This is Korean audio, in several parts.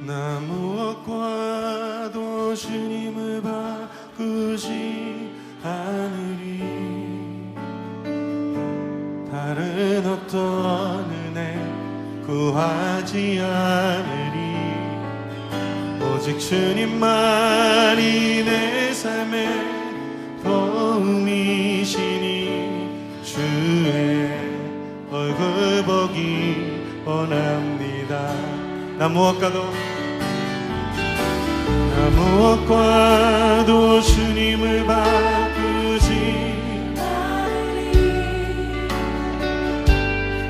나 무엇과도 주님을 바꾸지 않으리. 다른 어떤 은혜 구하지 않으리. 오직 주님만이 내 삶의 도움이시니 주의 얼굴 보기 원합니다. 나 무엇과도 주님을 바꾸지 않으리.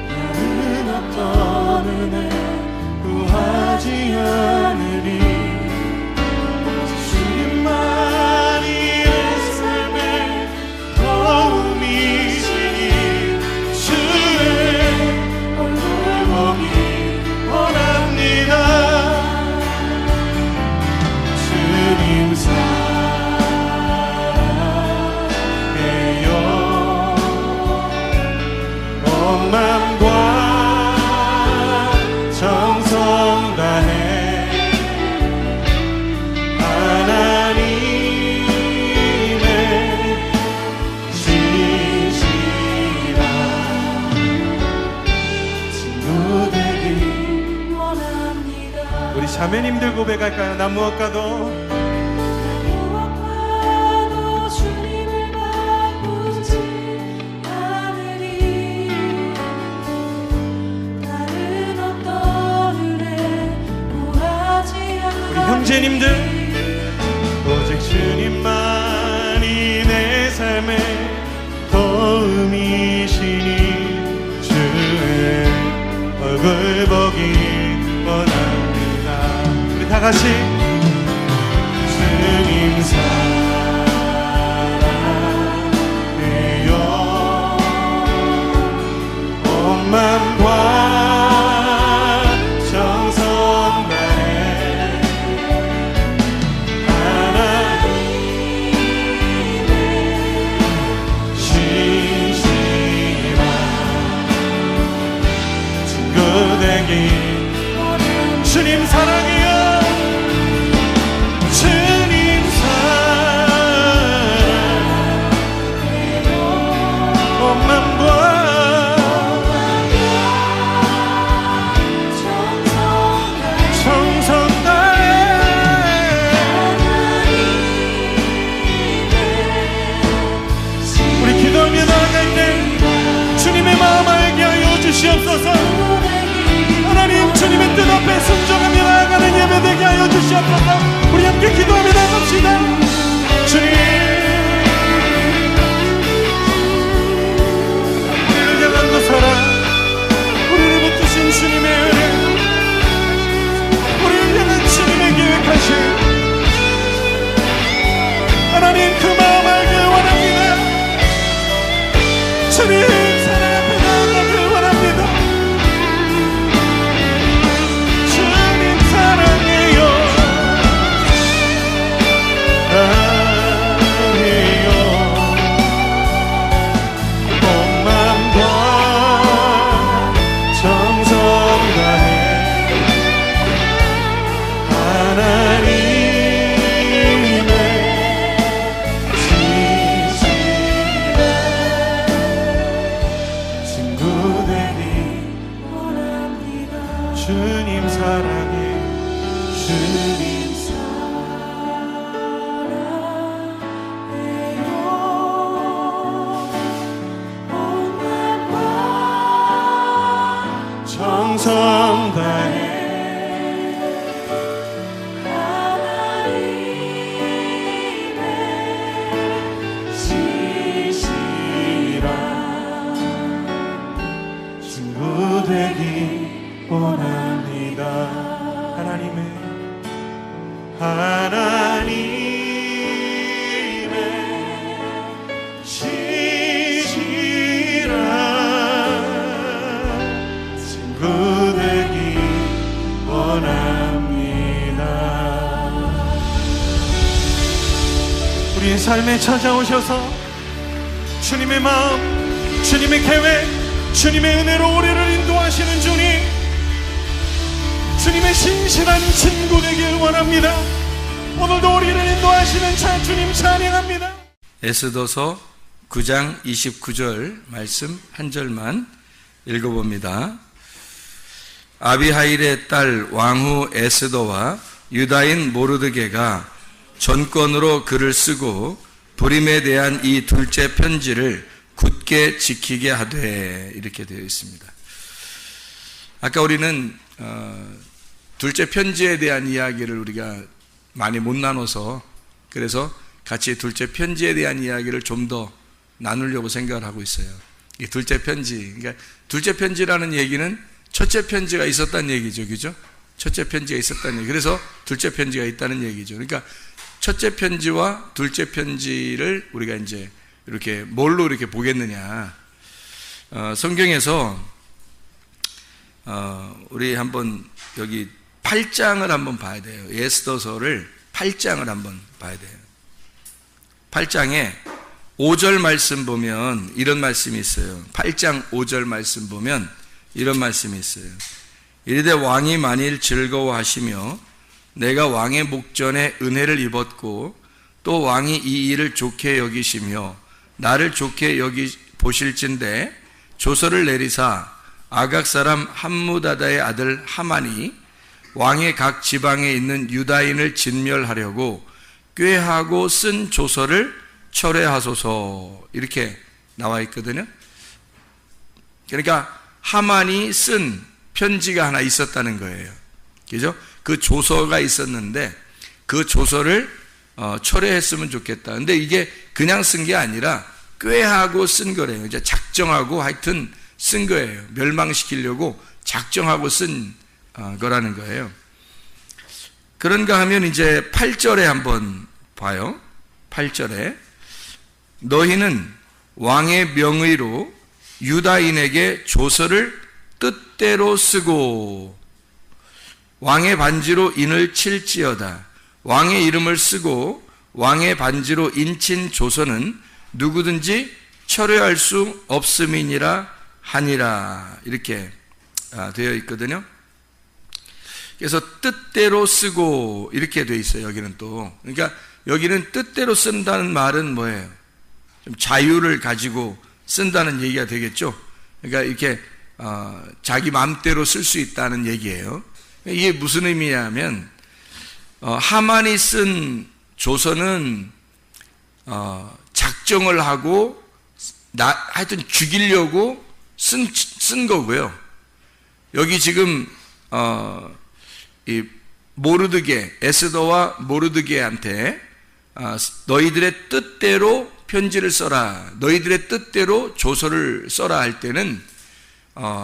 다른 어떤 은혜 구하지 않으리. 주님만이 내 삶의 도움이시니 주의 얼굴 보기 원합니다. 주님 사랑해요. 온 마음과 정성 다해 하나님의 신실한 친구 되기 원합니다. 우리 자매님들 고백할까요? 나 무엇과도 주님을 바꾸지 않으리. 다른 어떤 은혜 구하지 않으리. 우리 형제님들 오직 주님만이 내 삶의 도움이시니 주의 얼굴 보기 원합니다. 우리 다 같이 주님 사랑해요. 온 마음과 정성 다해 하나님의 신실한 친구 되기 주님 사랑해요. 주님 사랑해요. 온 마음과 정성 다해 우리 기도하며 나아갈 때 주님의 마음 알게 하여 주시옵소서. 하나님 주님의 뜻 앞에 순종하며 나아가는 예배 되게 하여 주시옵소서. 우리 함께 기도하며 나갑시다. 주님 우리를 향한 그 사랑, 우리를 붙드신 주님의 은혜, 우리를 향한 주님의 계획하심 하나님 그 마음 알길 원합니다. 주님 사랑 앞에 나아가길 원합니다. 주님 사랑해요. 사랑해요. 온 마음과 정성 다해 하나님의 신실한 친구 되기 원합니다. 주님 사랑해. 주님 정성 다해 하나님의 신실한 친구 되기 원합니다. 하나님의 신실한 친구 되기 원합니다. 우리의 삶에 찾아오셔서 주님의 마음, 주님의 계획, 주님의 은혜로 우리를 인도하시는 주님, 주님의 신실한 친구 되길 원합니다. 오늘도 우리를 인도하시는 주님 찬양합니다. 에스더서 9장 29절 말씀 한 절만 읽어봅니다. 아비하일의 딸 왕후 에스더와 유다인 모르드게가 전권으로 글을 쓰고 불임에 대한 이 둘째 편지를 굳게 지키게 하되, 이렇게 되어 있습니다. 아까 우리는 둘째 편지에 대한 이야기를 우리가 많이 못 나눠서, 그래서 같이 둘째 편지에 대한 이야기를 좀 더 나누려고 생각을 하고 있어요. 이 둘째 편지, 그러니까 둘째 편지라는 얘기는 첫째 편지가 있었다는 얘기죠, 그죠? 첫째 편지가 있었다는 얘기. 그래서 둘째 편지가 있다는 얘기죠. 그러니까 첫째 편지와 둘째 편지를 우리가 이제 이렇게 뭘로 이렇게 보겠느냐? 성경에서 우리 한번 여기 8장을 한번 봐야 돼요. 에스더서를 8장을 한번 봐야 돼요. 8장에 5절 말씀 보면 이런 말씀이 있어요. 8장 5절 말씀 보면 이런 말씀이 있어요. 이르되 왕이 만일 즐거워하시며 내가 왕의 목전에 은혜를 입었고 또 왕이 이 일을 좋게 여기시며 나를 좋게 여기 보실진대 조서를 내리사 아각 사람 함무다다의 아들 하만이 왕의 각 지방에 있는 유다인을 진멸하려고 꾀하고 쓴 조서를 철회하소서, 이렇게 나와 있거든요. 그러니까 하만이 쓴 편지가 하나 있었다는 거예요. 그죠? 그 조서가 있었는데 그 조서를 철회했으면 좋겠다. 근데 이게 그냥 쓴 게 아니라 꾀하고 쓴 거래요. 이제 작정하고 하여튼 쓴 거예요. 멸망시키려고 작정하고 쓴 거라는 거예요. 그런가 하면 이제 8절에 한번 봐요. 8절에 너희는 왕의 명의로 유다인에게 조서를 뜻대로 쓰고 왕의 반지로 인을 칠지어다. 왕의 이름을 쓰고 왕의 반지로 인친 조서는 누구든지 철회할 수 없음이니라 하니라, 이렇게 되어 있거든요. 그래서 뜻대로 쓰고 이렇게 되어 있어요. 여기는 또, 그러니까 여기는 뜻대로 쓴다는 말은 뭐예요? 좀 자유를 가지고 쓴다는 얘기가 되겠죠. 그러니까 이렇게 자기 마음대로 쓸 수 있다는 얘기예요. 이게 무슨 의미냐면 하만이 쓴 조서는 작정을 하고 하여튼 죽이려고 쓴 거고요. 여기 지금 이 모르드게, 에스더와 모르드게한테 너희들의 뜻대로 편지를 써라, 너희들의 뜻대로 조서를 써라 할 때는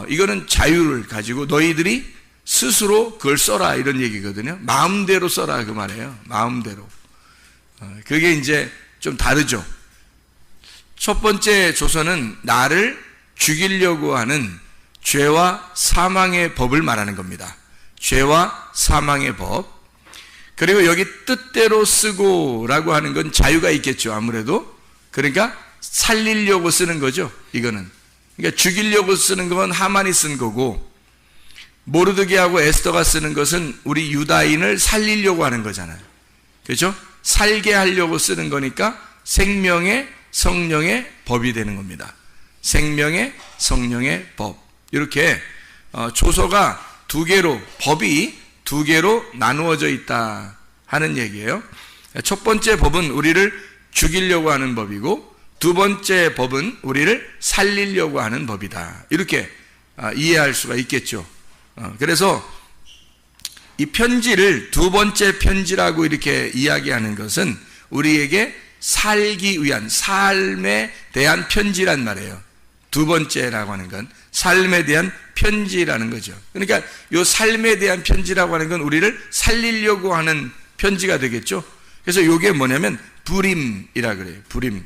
이거는 자유를 가지고 너희들이 스스로 그걸 써라, 이런 얘기거든요. 마음대로 써라, 그 말이에요. 마음대로. 그게 이제 좀 다르죠. 첫 번째 조서는 나를 죽이려고 하는 죄와 사망의 법을 말하는 겁니다. 죄와 사망의 법. 그리고 여기 뜻대로 쓰고라고 하는 건 자유가 있겠죠, 아무래도. 그러니까 살리려고 쓰는 거죠, 이거는. 그러니까 죽이려고 쓰는 건 하만이 쓴 거고, 모르드게하고 에스더가 쓰는 것은 우리 유다인을 살리려고 하는 거잖아요. 그렇죠? 살게 하려고 쓰는 거니까 생명의 성령의 법이 되는 겁니다. 생명의 성령의 법. 이렇게 조서가 두 개로, 법이 두 개로 나누어져 있다 하는 얘기예요. 첫 번째 법은 우리를 죽이려고 하는 법이고, 두 번째 법은 우리를 살리려고 하는 법이다. 이렇게 이해할 수가 있겠죠. 그래서 이 편지를 두 번째 편지라고 이렇게 이야기하는 것은 우리에게 살기 위한, 삶에 대한 편지란 말이에요. 두 번째라고 하는 건 삶에 대한 편지라는 거죠. 그러니까 이 삶에 대한 편지라고 하는 건 우리를 살리려고 하는 편지가 되겠죠. 그래서 이게 뭐냐면 불임이라 그래요. 불임.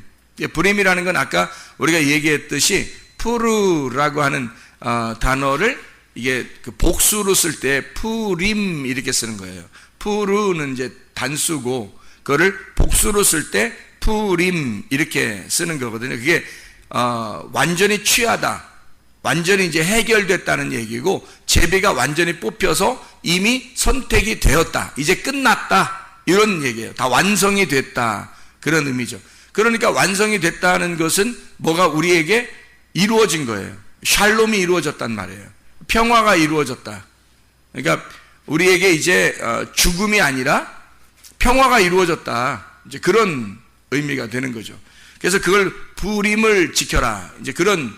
불임이라는 건 아까 우리가 얘기했듯이 푸르라고 하는 단어를 이게 그 복수로 쓸 때 푸림 이렇게 쓰는 거예요. 푸르는 이제 단수고 그거를 복수로 쓸 때 푸림 이렇게 쓰는 거거든요. 그게 완전히 취하다, 완전히 이제 해결됐다는 얘기고, 제비가 완전히 뽑혀서 이미 선택이 되었다, 이제 끝났다, 이런 얘기예요. 다 완성이 됐다, 그런 의미죠. 그러니까 완성이 됐다는 것은 뭐가 우리에게 이루어진 거예요. 샬롬이 이루어졌단 말이에요. 평화가 이루어졌다. 그러니까 우리에게 이제 죽음이 아니라 평화가 이루어졌다, 이제 그런 의미가 되는 거죠. 그래서 그걸 부림을 지켜라, 이제 그런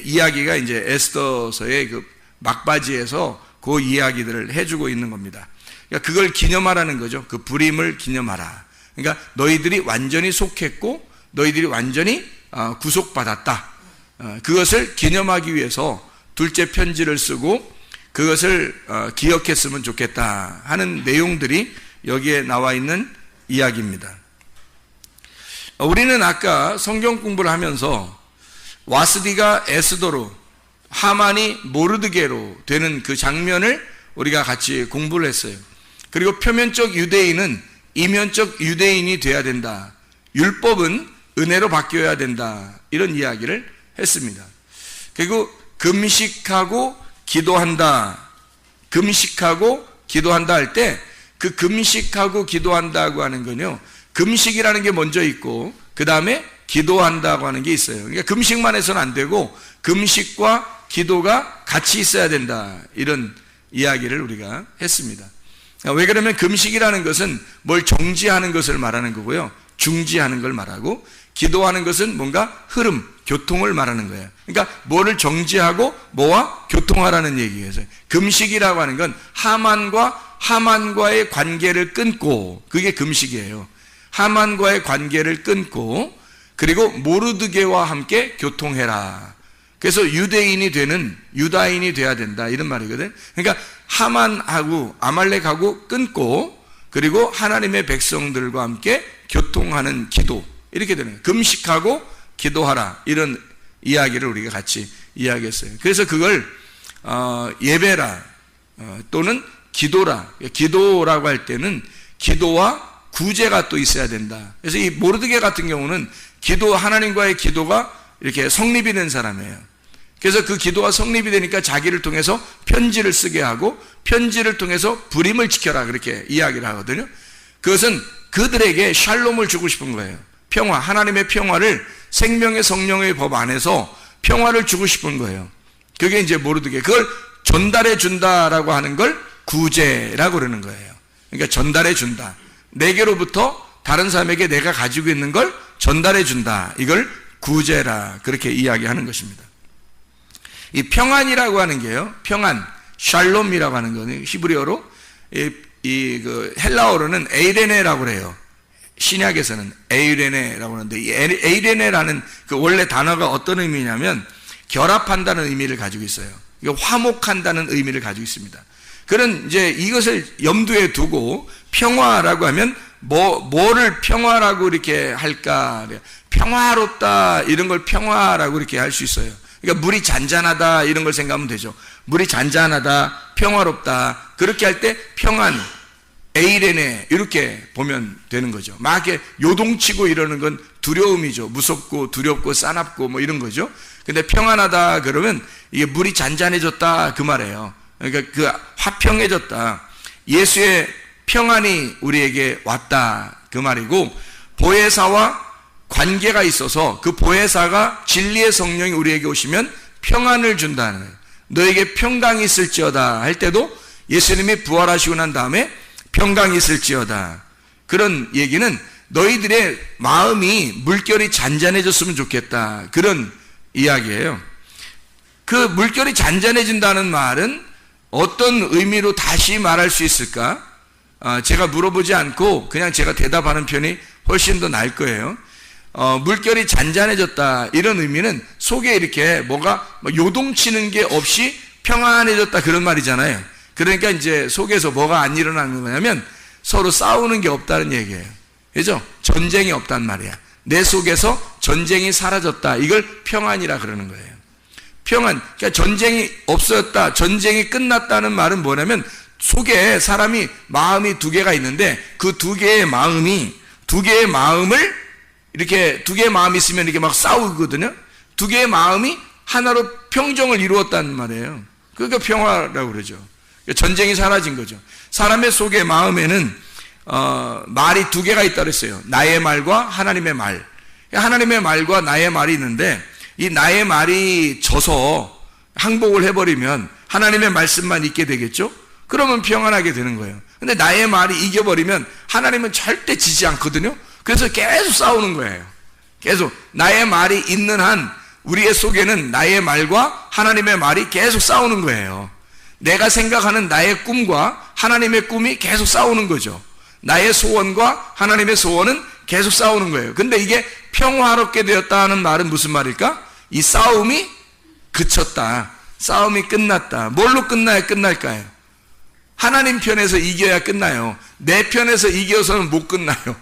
이야기가 이제 에스더서의 그 막바지에서 그 이야기들을 해주고 있는 겁니다. 그러니까 그걸 기념하라는 거죠. 그 부림을 기념하라. 그러니까 너희들이 완전히 속했고 너희들이 완전히 구속받았다, 그것을 기념하기 위해서 둘째 편지를 쓰고 그것을 기억했으면 좋겠다 하는 내용들이 여기에 나와 있는 이야기입니다. 우리는 아까 성경 공부를 하면서 와스디가 에스더로, 하만이 모르드게로 되는 그 장면을 우리가 같이 공부를 했어요. 그리고 표면적 유대인은 이면적 유대인이 돼야 된다, 율법은 은혜로 바뀌어야 된다, 이런 이야기를 했습니다. 그리고 금식하고 기도한다, 금식하고 기도한다 할 때 그 금식하고 기도한다고 하는 건요, 금식이라는 게 먼저 있고 그 다음에 기도한다고 하는 게 있어요. 그러니까 금식만 해서는 안 되고 금식과 기도가 같이 있어야 된다, 이런 이야기를 우리가 했습니다. 왜 그러면 금식이라는 것은 뭘 정지하는 것을 말하는 거고요, 중지하는 걸 말하고, 기도하는 것은 뭔가 흐름, 교통을 말하는 거예요. 그러니까 뭐를 정지하고 뭐와 교통하라는 얘기예요. 금식이라고 하는 건 하만과의 관계를 끊고, 그게 금식이에요. 하만과의 관계를 끊고 그리고 모르드게와 함께 교통해라. 그래서 유다인이 돼야 된다, 이런 말이거든. 그러니까 하만하고 아말렉하고 끊고 그리고 하나님의 백성들과 함께 교통하는 기도, 이렇게 되는 거예요. 금식하고 기도하라, 이런 이야기를 우리가 같이 이야기했어요. 그래서 그걸 예배라 또는 기도라, 기도라고 할 때는 기도와 구제가 또 있어야 된다. 그래서 이 모르드게 같은 경우는 하나님과의 기도가 이렇게 성립이 된 사람이에요. 그래서 그 기도가 성립이 되니까 자기를 통해서 편지를 쓰게 하고, 편지를 통해서 부림을 지켜라, 그렇게 이야기를 하거든요. 그것은 그들에게 샬롬을 주고 싶은 거예요. 평화, 하나님의 평화를, 생명의 성령의 법 안에서 평화를 주고 싶은 거예요. 그게 이제 모르드게, 그걸 전달해 준다라고 하는 걸 구제라고 그러는 거예요. 그러니까 전달해 준다, 내게로부터 다른 사람에게 내가 가지고 있는 걸 전달해 준다, 이걸 구제라, 그렇게 이야기하는 것입니다. 이 평안이라고 하는 게요, 평안, 샬롬이라고 하는 거는 히브리어로 그 헬라어로는 에이레네라고 그래요. 신약에서는 에이레네라고 하는데, 이 에이레네라는 그 원래 단어가 어떤 의미냐면 결합한다는 의미를 가지고 있어요. 화목한다는 의미를 가지고 있습니다. 그런 이제 이것을 염두에 두고 평화라고 하면 뭐를 평화라고 이렇게 할까? 평화롭다, 이런 걸 평화라고 이렇게 할 수 있어요. 그러니까 물이 잔잔하다, 이런 걸 생각하면 되죠. 물이 잔잔하다, 평화롭다, 그렇게 할 때 평안, 에이레네, 이렇게 보면 되는 거죠. 막 이렇게 요동치고 이러는 건 두려움이죠. 무섭고 두렵고 싸납고 뭐 이런 거죠. 근데 평안하다 그러면 이게 물이 잔잔해졌다, 그 말이에요. 그러니까 그 화평해졌다, 예수의 평안이 우리에게 왔다, 그 말이고, 보혜사와 관계가 있어서 그 보혜사가 진리의 성령이 우리에게 오시면 평안을 준다는 거예요. 너에게 평강이 있을지어다 할 때도 예수님이 부활하시고 난 다음에 평강이 있을지어다, 그런 얘기는 너희들의 마음이 물결이 잔잔해졌으면 좋겠다, 그런 이야기예요. 그 물결이 잔잔해진다는 말은 어떤 의미로 다시 말할 수 있을까? 제가 물어보지 않고 그냥 제가 대답하는 편이 훨씬 더 나을 거예요. 물결이 잔잔해졌다, 이런 의미는 속에 이렇게 뭐가 요동치는 게 없이 평안해졌다, 그런 말이잖아요. 그러니까 이제 속에서 뭐가 안 일어나는 거냐면 서로 싸우는 게 없다는 얘기예요. 그죠? 전쟁이 없단 말이야. 내 속에서 전쟁이 사라졌다, 이걸 평안이라 그러는 거예요. 평안, 그러니까 전쟁이 없어졌다, 전쟁이 끝났다는 말은 뭐냐면 속에 사람이 마음이 두 개가 있는데 그 두 개의 마음을 이렇게 두 개의 마음이 있으면 이렇게 막 싸우거든요. 두 개의 마음이 하나로 평정을 이루었다는 말이에요. 그러니까 평화라고 그러죠. 전쟁이 사라진 거죠. 사람의 속에 마음에는 말이 두 개가 있다고 했어요. 나의 말과 하나님의 말. 하나님의 말과 나의 말이 있는데 이 나의 말이 져서 항복을 해버리면 하나님의 말씀만 있게 되겠죠? 그러면 평안하게 되는 거예요. 근데 나의 말이 이겨버리면 하나님은 절대 지지 않거든요. 그래서 계속 싸우는 거예요. 계속 나의 말이 있는 한 우리의 속에는 나의 말과 하나님의 말이 계속 싸우는 거예요. 내가 생각하는 나의 꿈과 하나님의 꿈이 계속 싸우는 거죠. 나의 소원과 하나님의 소원은 계속 싸우는 거예요. 근데 이게 평화롭게 되었다는 말은 무슨 말일까? 이 싸움이 그쳤다. 싸움이 끝났다. 뭘로 끝나야 끝날까요? 하나님 편에서 이겨야 끝나요. 내 편에서 이겨서는 못 끝나요.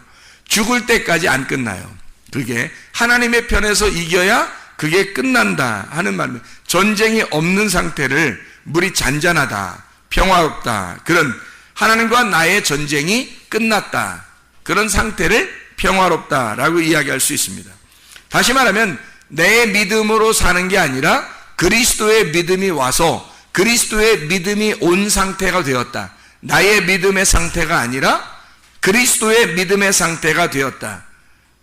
죽을 때까지 안 끝나요. 그게 하나님의 편에서 이겨야 그게 끝난다 하는 말입니다. 전쟁이 없는 상태를 물이 잔잔하다, 평화롭다, 그런 하나님과 나의 전쟁이 끝났다, 그런 상태를 평화롭다라고 이야기할 수 있습니다. 다시 말하면 내 믿음으로 사는 게 아니라 그리스도의 믿음이 와서 그리스도의 믿음이 온 상태가 되었다. 나의 믿음의 상태가 아니라 그리스도의 믿음의 상태가 되었다.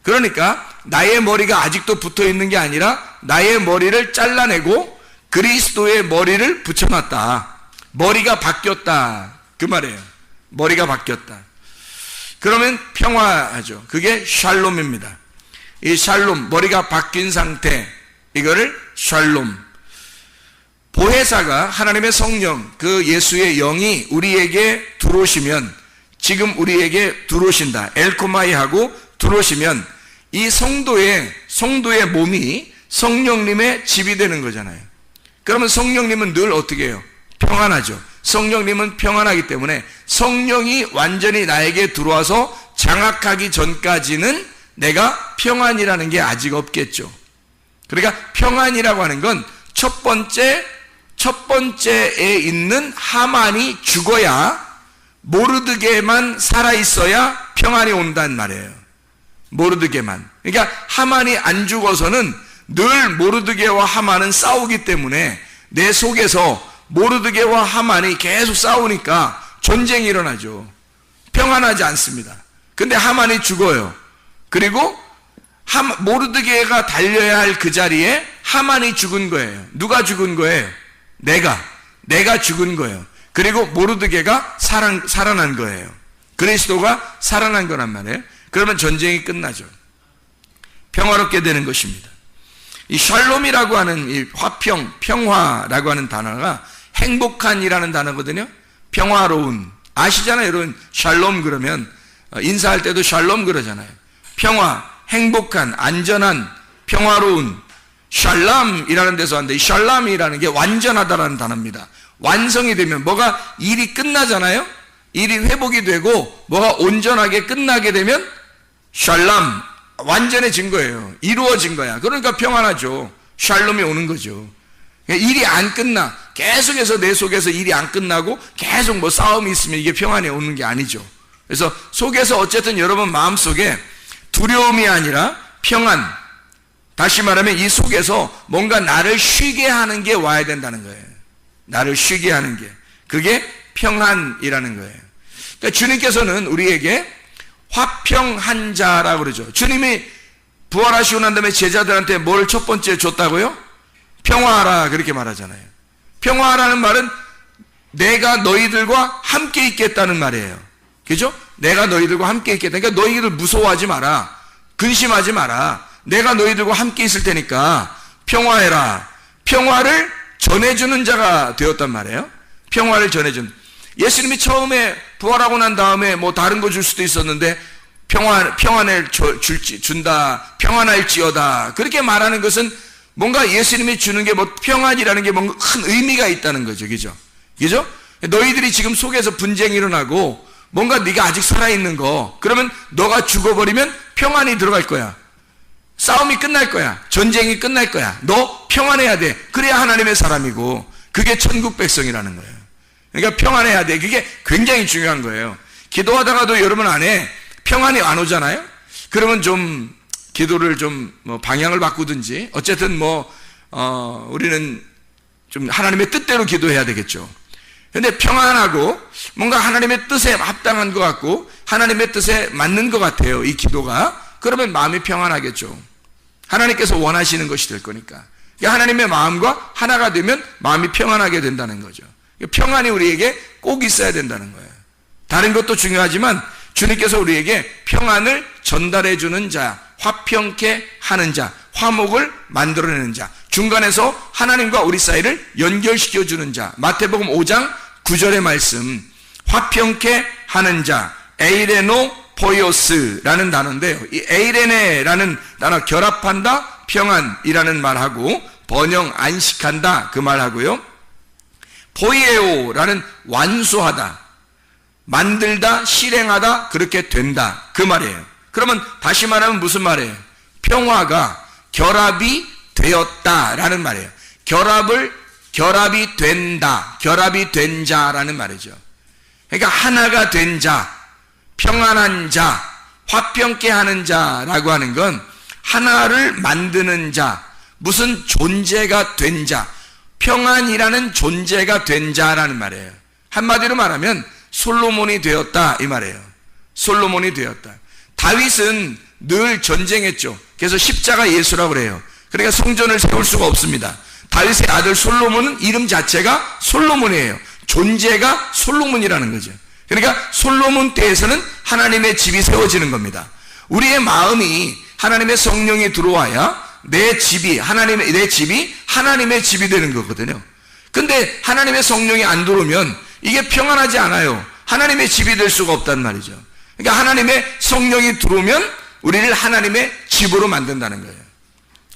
그러니까 나의 머리가 아직도 붙어 있는 게 아니라 나의 머리를 잘라내고 그리스도의 머리를 붙여놨다. 머리가 바뀌었다. 그 말이에요. 머리가 바뀌었다. 그러면 평화하죠. 그게 샬롬입니다. 이 샬롬, 머리가 바뀐 상태, 이거를 샬롬. 보혜사가 하나님의 성령, 그 예수의 영이 우리에게 들어오시면, 지금 우리에게 들어오신다. 엘코마이하고 들어오시면 이 성도의 몸이 성령님의 집이 되는 거잖아요. 그러면 성령님은 늘 어떻게 해요? 평안하죠. 성령님은 평안하기 때문에 성령이 완전히 나에게 들어와서 장악하기 전까지는 내가 평안이라는 게 아직 없겠죠. 그러니까 평안이라고 하는 건 첫 번째에 있는 하만이 죽어야, 모르드게만 살아있어야 평안이 온다는 말이에요. 모르드게만. 그러니까 하만이 안 죽어서는 늘 모르드게와 하만은 싸우기 때문에 내 속에서 모르드게와 하만이 계속 싸우니까 전쟁이 일어나죠. 평안하지 않습니다. 근데 하만이 죽어요. 그리고 모르드게가 달려야 할 그 자리에 하만이 죽은 거예요. 누가 죽은 거예요? 내가 죽은 거예요. 그리고 모르드게가 살아난 거예요. 그리스도가 살아난 거란 말이에요. 그러면 전쟁이 끝나죠. 평화롭게 되는 것입니다. 이 샬롬이라고 하는 이 화평, 평화라고 하는 단어가 행복한이라는 단어거든요. 평화로운. 아시잖아요, 여러분. 샬롬 그러면 인사할 때도 샬롬 그러잖아요. 평화, 행복한, 안전한, 평화로운. 샬람이라는 데서 왔는데 이 샬람이라는 게 완전하다라는 단어입니다. 완성이 되면 뭐가 일이 끝나잖아요. 일이 회복이 되고 뭐가 온전하게 끝나게 되면 샬람, 완전해진 거예요. 이루어진 거야. 그러니까 평안하죠. 샬롬이 오는 거죠. 일이 안 끝나. 계속해서 내 속에서 일이 안 끝나고 계속 뭐 싸움이 있으면 이게 평안이 오는 게 아니죠. 그래서 속에서 어쨌든 여러분 마음속에 두려움이 아니라 평안, 다시 말하면 이 속에서 뭔가 나를 쉬게 하는 게 와야 된다는 거예요. 나를 쉬게 하는 게. 그게 평안이라는 거예요. 그러니까 주님께서는 우리에게 화평한 자라고 그러죠. 주님이 부활하시고 난 다음에 제자들한테 뭘 첫 번째 줬다고요? 평화하라, 그렇게 말하잖아요. 평화하라는 말은 내가 너희들과 함께 있겠다는 말이에요. 그죠? 내가 너희들과 함께 있겠다. 그러니까 너희들 무서워하지 마라. 근심하지 마라. 내가 너희들과 함께 있을 테니까 평화해라. 평화를 전해주는 자가 되었단 말이에요. 평화를 전해주는. 예수님이 처음에 부활하고 난 다음에 뭐 다른 거 줄 수도 있었는데 평안을 준다, 평안할지어다, 그렇게 말하는 것은 뭔가 예수님이 주는 게 뭐 평안이라는 게 뭔가 큰 의미가 있다는 거죠. 그죠? 그죠? 너희들이 지금 속에서 분쟁이 일어나고 뭔가 네가 아직 살아있는 거, 그러면 너가 죽어버리면 평안이 들어갈 거야. 싸움이 끝날 거야. 전쟁이 끝날 거야. 너 평안해야 돼. 그래야 하나님의 사람이고 그게 천국 백성이라는 거예요. 그러니까 평안해야 돼. 그게 굉장히 중요한 거예요. 기도하다가도 여러분 안에 평안이 안 오잖아요. 그러면 좀 기도를 좀 뭐 방향을 바꾸든지 어쨌든 뭐 우리는 좀 하나님의 뜻대로 기도해야 되겠죠. 근데 평안하고 뭔가 하나님의 뜻에 합당한 것 같고 하나님의 뜻에 맞는 것 같아요, 이 기도가. 그러면 마음이 평안하겠죠. 하나님께서 원하시는 것이 될 거니까. 하나님의 마음과 하나가 되면 마음이 평안하게 된다는 거죠. 평안이 우리에게 꼭 있어야 된다는 거예요. 다른 것도 중요하지만 주님께서 우리에게 평안을 전달해 주는 자, 화평케 하는 자, 화목을 만들어내는 자, 중간에서 하나님과 우리 사이를 연결시켜 주는 자. 마태복음 5장 9절의 말씀, 화평케 하는 자, 에이레노 포이오스라는 단어인데요. 이 에이레네라는 단어, 결합한다, 평안이라는 말하고 번영, 안식한다, 그 말하고요. 포이에오라는 완수하다, 만들다, 실행하다, 그렇게 된다, 그 말이에요. 그러면 다시 말하면 무슨 말이에요? 평화가 결합이 되었다라는 말이에요. 결합이 된다, 결합이 된 자라는 말이죠. 그러니까 하나가 된 자, 평안한 자, 화평케 하는 자라고 하는 건 하나를 만드는 자, 무슨 존재가 된 자, 평안이라는 존재가 된 자라는 말이에요. 한마디로 말하면 솔로몬이 되었다, 이 말이에요. 솔로몬이 되었다. 다윗은 늘 전쟁했죠. 그래서 십자가 예수라고 그래요. 그러니까 성전을 세울 수가 없습니다. 다윗의 아들 솔로몬은 이름 자체가 솔로몬이에요. 존재가 솔로몬이라는 거죠. 그러니까 솔로몬 때에서는 하나님의 집이 세워지는 겁니다. 우리의 마음이 하나님의 성령이 들어와야 내 집이 하나님의 집이 되는 거거든요. 근데 하나님의 성령이 안 들어오면 이게 평안하지 않아요. 하나님의 집이 될 수가 없단 말이죠. 그러니까 하나님의 성령이 들어오면 우리를 하나님의 집으로 만든다는 거예요.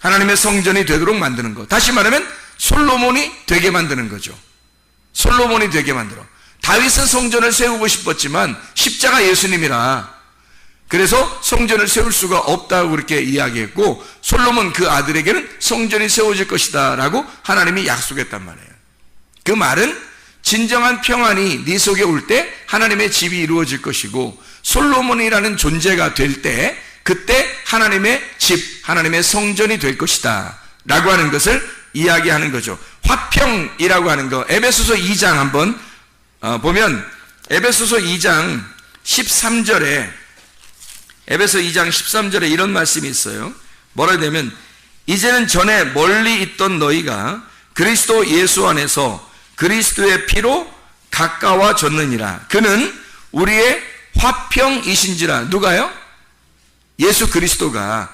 하나님의 성전이 되도록 만드는 거. 다시 말하면 솔로몬이 되게 만드는 거죠. 솔로몬이 되게 만들어. 다윗은 성전을 세우고 싶었지만 십자가 예수님이라 그래서 성전을 세울 수가 없다고 그렇게 이야기했고, 솔로몬 그 아들에게는 성전이 세워질 것이다 라고 하나님이 약속했단 말이에요. 그 말은 진정한 평안이 네 속에 올 때 하나님의 집이 이루어질 것이고, 솔로몬이라는 존재가 될 때 그때 하나님의 집, 하나님의 성전이 될 것이다 라고 하는 것을 이야기하는 거죠. 화평이라고 하는 거, 에베소서 2장 한번 보면 에베소서 2장 13절에 에베소 2장 13절에 이런 말씀이 있어요. 뭐라 되면 이제는 전에 멀리 있던 너희가 그리스도 예수 안에서 그리스도의 피로 가까워졌느니라. 그는 우리의 화평이신지라. 누가요? 예수 그리스도가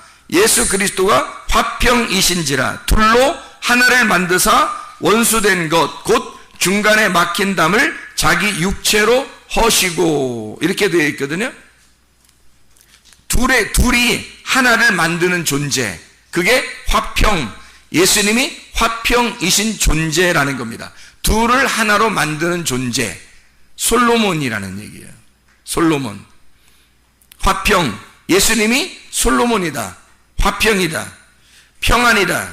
화평이신지라. 둘로 하나를 만드사 원수된 것 곧 중간에 막힌 담을 자기 육체로 허시고, 이렇게 되어 있거든요. 둘이 하나를 만드는 존재, 그게 화평, 예수님이 화평이신 존재라는 겁니다. 둘을 하나로 만드는 존재, 솔로몬이라는 얘기예요. 솔로몬, 화평, 예수님이 솔로몬이다, 화평이다, 평안이다.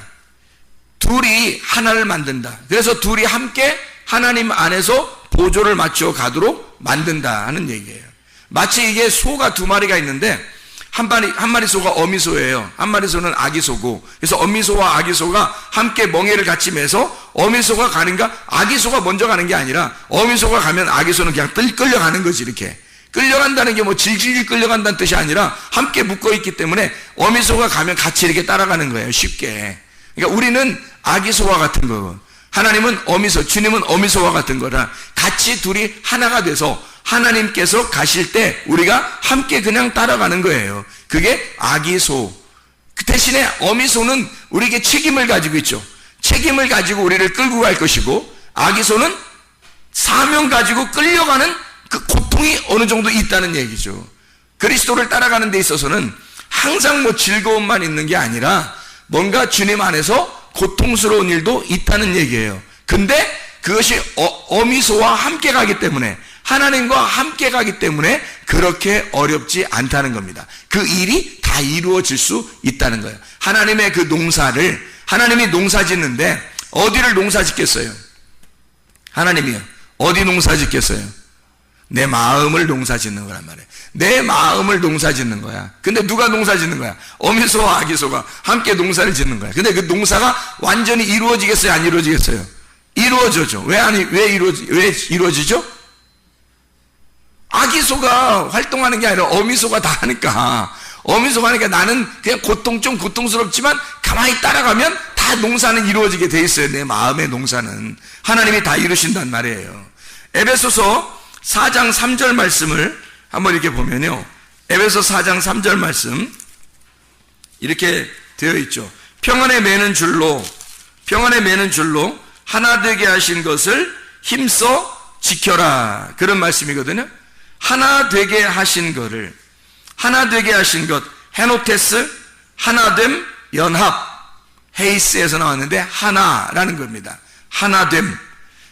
둘이 하나를 만든다. 그래서 둘이 함께 하나님 안에서 보조를 맞춰 가도록 만든다 하는 얘기예요. 마치 이게 소가 두 마리가 있는데 한 마리 소가 어미소예요. 한 마리 소는 아기소고, 그래서 어미소와 아기소가 함께 멍에를 같이 매서 어미소가 가는가, 아기소가 먼저 가는 게 아니라 어미소가 가면 아기소는 그냥 끌려가는 거지. 이렇게 끌려간다는 게 뭐 질질 끌려간다는 뜻이 아니라 함께 묶어있기 때문에 어미소가 가면 같이 이렇게 따라가는 거예요, 쉽게. 그러니까 우리는 아기소와 같은 거고, 하나님은 어미소, 주님은 어미소와 같은 거라 같이 둘이 하나가 돼서 하나님께서 가실 때 우리가 함께 그냥 따라가는 거예요. 그게 아기소. 그 대신에 어미소는 우리에게 책임을 가지고 있죠. 책임을 가지고 우리를 끌고 갈 것이고, 아기소는 사명 가지고 끌려가는 그 고통이 어느 정도 있다는 얘기죠. 그리스도를 따라가는 데 있어서는 항상 뭐 즐거움만 있는 게 아니라 뭔가 주님 안에서 고통스러운 일도 있다는 얘기예요. 근데 그것이 어미소와 함께 가기 때문에, 하나님과 함께 가기 때문에 그렇게 어렵지 않다는 겁니다. 그 일이 다 이루어질 수 있다는 거예요. 하나님의 그 농사를, 하나님이 농사 짓는데 어디를 농사 짓겠어요? 하나님이요. 어디 농사 짓겠어요? 내 마음을 농사 짓는 거란 말이에요. 내 마음을 농사 짓는 거야. 근데 누가 농사 짓는 거야? 어미소와 아기소가 함께 농사를 짓는 거야. 근데 그 농사가 완전히 이루어지겠어요? 안 이루어지겠어요? 이루어져죠. 왜 이루어지죠? 아기소가 활동하는 게 아니라 어미소가 다 하니까. 어미소가 하니까 나는 그냥 좀 고통스럽지만 가만히 따라가면 다 농사는 이루어지게 돼 있어요. 내 마음의 농사는. 하나님이 다 이루신단 말이에요. 에베소서 4장 3절 말씀을 한번 이렇게 보면요. 에베소 4장 3절 말씀 이렇게 되어 있죠. 평안에 매는 줄로 하나 되게 하신 것을 힘써 지켜라. 그런 말씀이거든요. 하나 되게 하신 것, 헤노테스, 하나됨, 연합, 헤이스에서 나왔는데 하나라는 겁니다. 하나됨,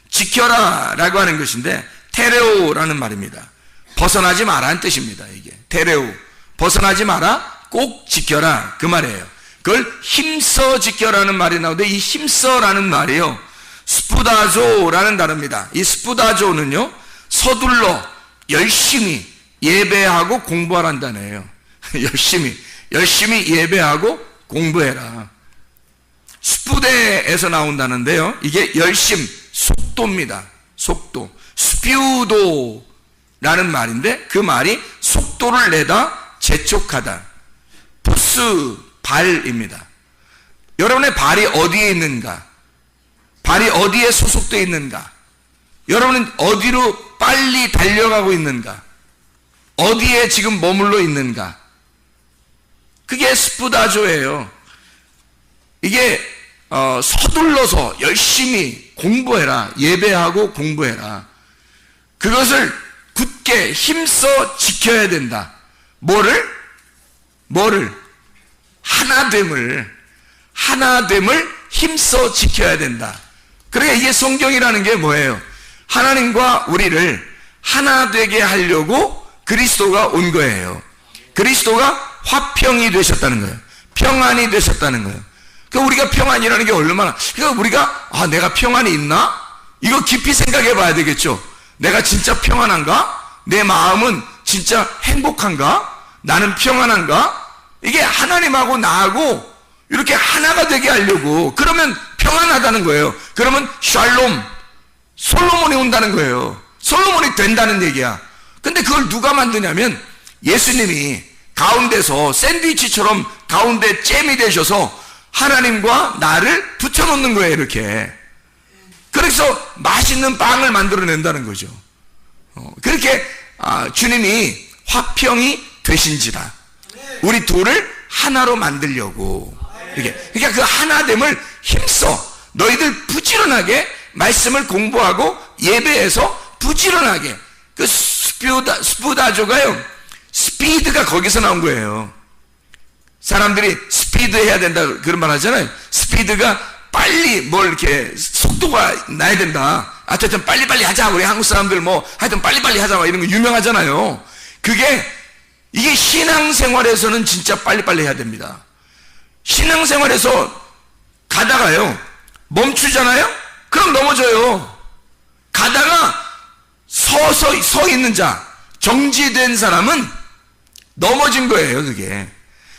지켜라 라고 하는 것인데 테레오라는 말입니다. 벗어나지 마라는 뜻입니다. 이게 테레오, 벗어나지 마라, 꼭 지켜라 그 말이에요. 그걸 힘써 지켜라는 말이 나오는데 이 힘써라는 말이요, 스푸다조라는 단어입니다. 이 스푸다조는요, 서둘러 열심히 예배하고 공부하라는 단어예요. 열심히 예배하고 공부해라. 스푸데에서 나온다는데요, 이게 열심, 속도입니다. 속도. 스퓨도라는 말인데 그 말이 속도를 내다, 재촉하다. 푸스, 발입니다. 여러분의 발이 어디에 있는가? 발이 어디에 소속되어 있는가? 여러분은 어디로 빨리 달려가고 있는가? 어디에 지금 머물러 있는가? 그게 스푸다조예요. 이게 서둘러서 열심히 공부해라. 예배하고 공부해라. 그것을 굳게 힘써 지켜야 된다. 뭐를? 하나됨을 힘써 지켜야 된다. 그러니까 이게 성경이라는 게 뭐예요? 하나님과 우리를 하나 되게 하려고 그리스도가 온 거예요. 그리스도가 화평이 되셨다는 거예요. 평안이 되셨다는 거예요. 그러니까 우리가 평안이라는 게 얼마나, 그러니까 우리가 내가 평안이 있나? 이거 깊이 생각해 봐야 되겠죠. 내가 진짜 평안한가? 내 마음은 진짜 행복한가? 나는 평안한가? 이게 하나님하고 나하고 이렇게 하나가 되게 하려고, 그러면 평안하다는 거예요. 그러면 샬롬, 솔로몬이 온다는 거예요. 솔로몬이 된다는 얘기야. 근데 그걸 누가 만드냐면 예수님이 가운데서 샌드위치처럼 가운데 잼이 되셔서 하나님과 나를 붙여놓는 거예요. 이렇게. 그래서 맛있는 빵을 만들어낸다는 거죠. 그렇게 주님이 화평이 되신지라 우리 둘을 하나로 만들려고 이렇게. 그러니까 그 하나됨을 힘써 너희들 부지런하게 말씀을 공부하고 예배해서 부지런하게. 그 스푸다조가요, 스피드가 거기서 나온 거예요. 사람들이 스피드 해야 된다 그런 말 하잖아요. 스피드가 빨리 뭘 이렇게 속도가 나야 된다. 하여튼 빨리빨리 하자. 우리 한국 사람들 하여튼 빨리빨리 하자 이런 거 유명하잖아요. 이게 신앙생활에서는 진짜 빨리빨리 해야 됩니다. 신앙생활에서 가다가요 멈추잖아요. 그럼 넘어져요. 가다가 서 있는 자, 정지된 사람은 넘어진 거예요. 그게.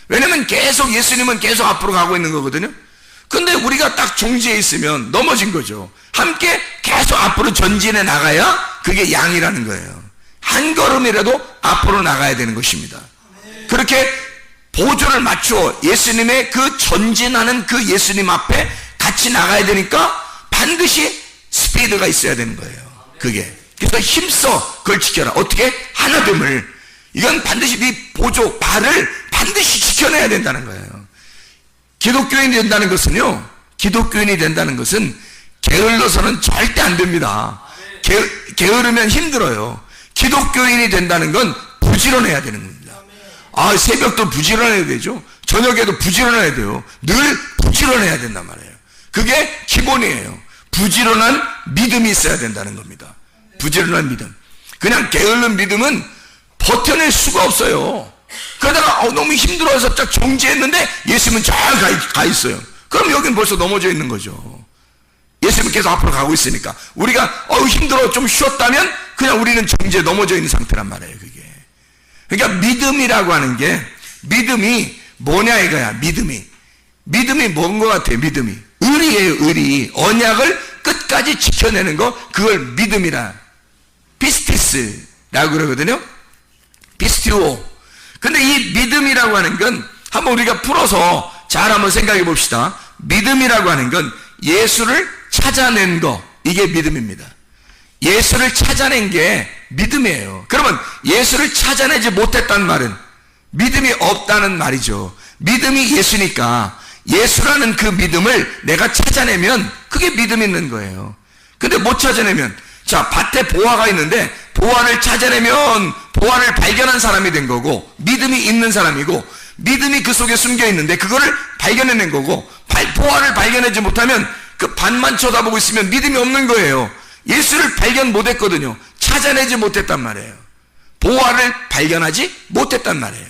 왜냐면 계속 예수님은 계속 앞으로 가고 있는 거거든요. 근데 우리가 딱 정지해 있으면 넘어진 거죠. 함께 계속 앞으로 전진해 나가야 그게 양이라는 거예요. 한 걸음이라도 앞으로 나가야 되는 것입니다. 그렇게 보조를 맞추어 예수님의 그 전진하는 그 예수님 앞에 같이 나가야 되니까 반드시 스피드가 있어야 되는 거예요. 그게. 그래서 힘써 그걸 지켜라. 어떻게? 하나됨을. 이건 반드시 네 보조, 발을 반드시 지켜내야 된다는 거예요. 기독교인이 된다는 것은 게을러서는 절대 안 됩니다. 게으르면 힘들어요. 기독교인이 된다는 건 부지런해야 되는 겁니다. 새벽도 부지런해야 되죠. 저녁에도 부지런해야 돼요. 늘 부지런해야 된단 말이에요. 그게 기본이에요. 부지런한 믿음이 있어야 된다는 겁니다. 부지런한 믿음. 그냥 게으른 믿음은 버텨낼 수가 없어요. 그러다가 너무 힘들어서 딱 정지했는데 예수님은 잘 가 있어요. 그럼 여긴 벌써 넘어져 있는 거죠. 예수님은 계속 앞으로 가고 있으니까 우리가 힘들어 좀 쉬었다면 그냥 우리는 정죄에 넘어져 있는 상태란 말이에요, 그게. 그러니까 믿음이라고 하는 게, 믿음이 뭐냐 이거야, 믿음이 뭔 것 같아요, 믿음이. 의리예요, 의리. 언약을 끝까지 지켜내는 거, 그걸 믿음이라. 피스티스라고 그러거든요. 피스티오. 근데 이 믿음이라고 하는 건 한번 우리가 풀어서 잘 한번 생각해 봅시다. 믿음이라고 하는 건 예수를 찾아낸 거, 이게 믿음입니다. 예수를 찾아낸 게 믿음이에요. 그러면 예수를 찾아내지 못했다는 말은 믿음이 없다는 말이죠. 믿음이 예수니까 예수라는 그 믿음을 내가 찾아내면 그게 믿음 있는 거예요. 근데 못 찾아내면, 자, 밭에 보화가 있는데 보화를 찾아내면 보화를 발견한 사람이 된 거고, 믿음이 있는 사람이고, 믿음이 그 속에 숨겨 있는데 그거를 발견해낸 거고, 보화를 발견하지 못하면 그 밭만 쳐다보고 있으면 믿음이 없는 거예요. 예수를 발견 못했거든요. 찾아내지 못했단 말이에요. 보화를 발견하지 못했단 말이에요.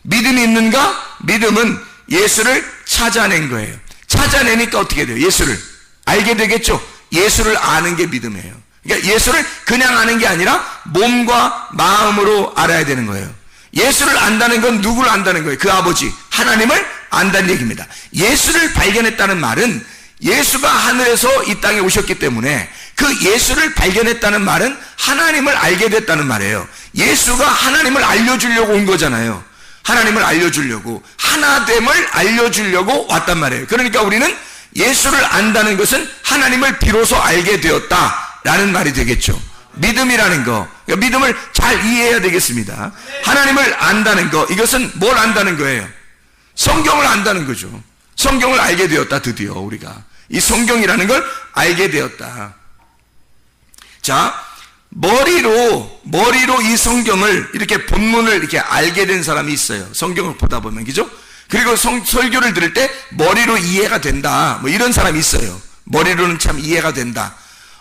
믿음이 있는가? 믿음은 예수를 찾아낸 거예요. 찾아내니까 어떻게 돼요? 예수를 알게 되겠죠. 예수를 아는 게 믿음이에요. 그러니까 예수를 그냥 아는 게 아니라 몸과 마음으로 알아야 되는 거예요. 예수를 안다는 건 누구를 안다는 거예요? 그 아버지 하나님을 안다는 얘기입니다. 예수를 발견했다는 말은 예수가 하늘에서 이 땅에 오셨기 때문에 그 예수를 발견했다는 말은 하나님을 알게 됐다는 말이에요. 예수가 하나님을 알려주려고 온 거잖아요. 하나님을 알려주려고, 하나됨을 알려주려고 왔단 말이에요. 그러니까 우리는 예수를 안다는 것은 하나님을 비로소 알게 되었다라는 말이 되겠죠. 믿음이라는 거, 그러니까 믿음을 잘 이해해야 되겠습니다. 하나님을 안다는 거, 이것은 뭘 안다는 거예요? 성경을 안다는 거죠. 성경을 알게 되었다. 드디어 우리가 이 성경이라는 걸 알게 되었다. 자, 머리로 이 성경을 이렇게 본문을 이렇게 알게 된 사람이 있어요. 성경을 보다 보면, 그죠? 그리고 설교를 들을 때 머리로 이해가 된다, 뭐 이런 사람이 있어요. 머리로는 참 이해가 된다.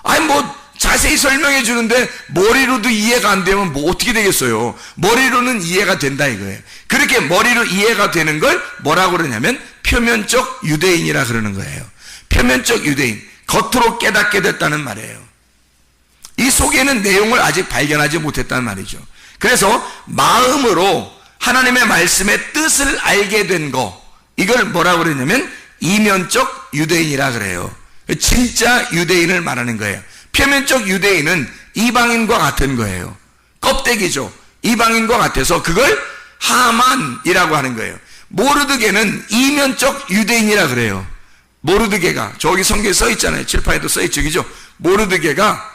아니 뭐 자세히 설명해 주는데 머리로도 이해가 안 되면 뭐 어떻게 되겠어요? 머리로는 이해가 된다 이거예요. 그렇게 머리로 이해가 되는 걸 뭐라고 그러냐면 표면적 유대인이라 그러는 거예요. 표면적 유대인, 겉으로 깨닫게 됐다는 말이에요. 이 속에는 내용을 아직 발견하지 못했다는 말이죠. 그래서 마음으로 하나님의 말씀의 뜻을 알게 된 거, 이걸 뭐라고 그러냐면 이면적 유대인이라 그래요. 진짜 유대인을 말하는 거예요. 표면적 유대인은 이방인과 같은 거예요. 껍데기죠. 이방인과 같아서 그걸 하만이라고 하는 거예요. 모르드게는 이면적 유대인이라 그래요. 모르드게가 저기 성경에 써 있잖아요. 칠판에도 써 있죠, 그죠? 모르드게가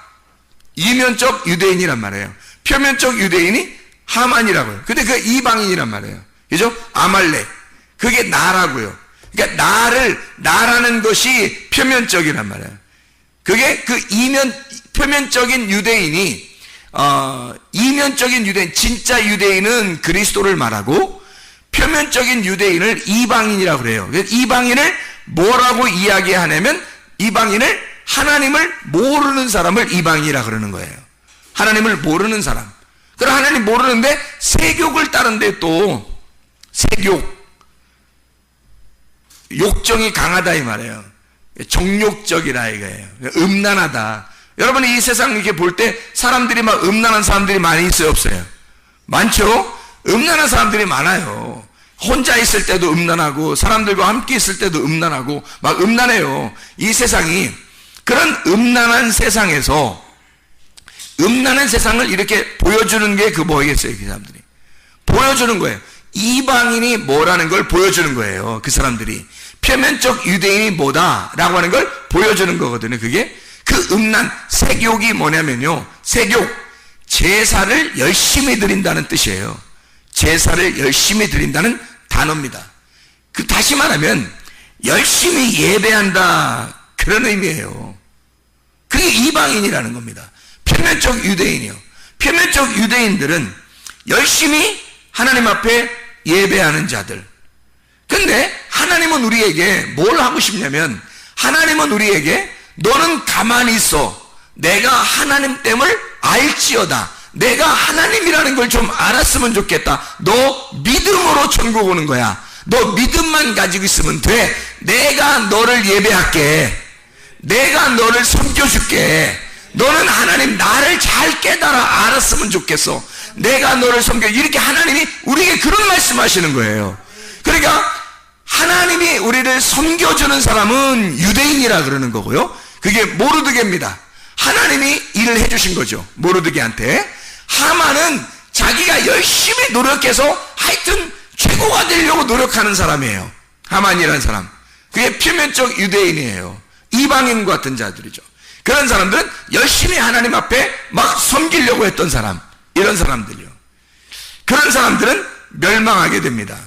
이면적 유대인이란 말이에요. 표면적 유대인이 하만이라고요. 근데 그 이방인이란 말이에요. 그죠? 아말렉. 그게 나라고요. 그러니까 나라는 것이 표면적이란 말이에요. 그게 그 표면적인 유대인이, 이면적인 유대인, 진짜 유대인은 그리스도를 말하고, 표면적인 유대인을 이방인이라고 그래요. 이방인을 뭐라고 이야기하냐면, 이방인을 하나님을 모르는 사람을 이방인이라 그러는 거예요. 하나님을 모르는 사람. 그럼 하나님 모르는데 세욕을 따른데 또 세욕, 욕정이 강하다 이 말이에요. 정욕적이라 이거예요. 음란하다. 여러분이 이 세상 이렇게 볼 때 사람들이 막 음란한 사람들이 많이 있어요, 없어요? 많죠? 음란한 사람들이 많아요. 혼자 있을 때도 음란하고 사람들과 함께 있을 때도 음란하고 막 음란해요. 이 세상이. 그런 음란한 세상에서 음란한 세상을 이렇게 보여주는 게 그 뭐겠어요, 그 사람들이. 보여주는 거예요. 이방인이 뭐라는 걸 보여주는 거예요, 그 사람들이. 표면적 유대인이 뭐다라고 하는 걸 보여주는 거거든요. 그게 그 음란, 세욕이 뭐냐면요, 세욕, 제사를 열심히 드린다는 뜻이에요. 제사를 열심히 드린다는 단어입니다. 그 다시 말하면 열심히 예배한다, 그런 의미예요. 그게 이방인이라는 겁니다. 표면적 유대인이요. 표면적 유대인들은 열심히 하나님 앞에 예배하는 자들. 근데 하나님은 우리에게 뭘 하고 싶냐면, 하나님은 우리에게 너는 가만히 있어. 내가 하나님 됨을 알지어다. 내가 하나님이라는 걸 좀 알았으면 좋겠다. 너 믿음으로 천국 오는 거야. 너 믿음만 가지고 있으면 돼. 내가 너를 예배할게. 내가 너를 섬겨줄게. 너는 하나님 나를 잘 깨달아 알았으면 좋겠어. 내가 너를 섬겨. 이렇게 하나님이 우리에게 그런 말씀하시는 거예요. 그러니까 하나님이 우리를 섬겨주는 사람은 유대인이라 그러는 거고요. 그게 모르드게입니다. 하나님이 일을 해주신 거죠. 모르드게한테. 하만은 자기가 열심히 노력해서 하여튼 최고가 되려고 노력하는 사람이에요. 하만이라는 사람. 그게 표면적 유대인이에요. 이방인 같은 자들이죠. 그런 사람들은 열심히 하나님 앞에 막 섬기려고 했던 사람. 이런 사람들이요. 그런 사람들은 멸망하게 됩니다.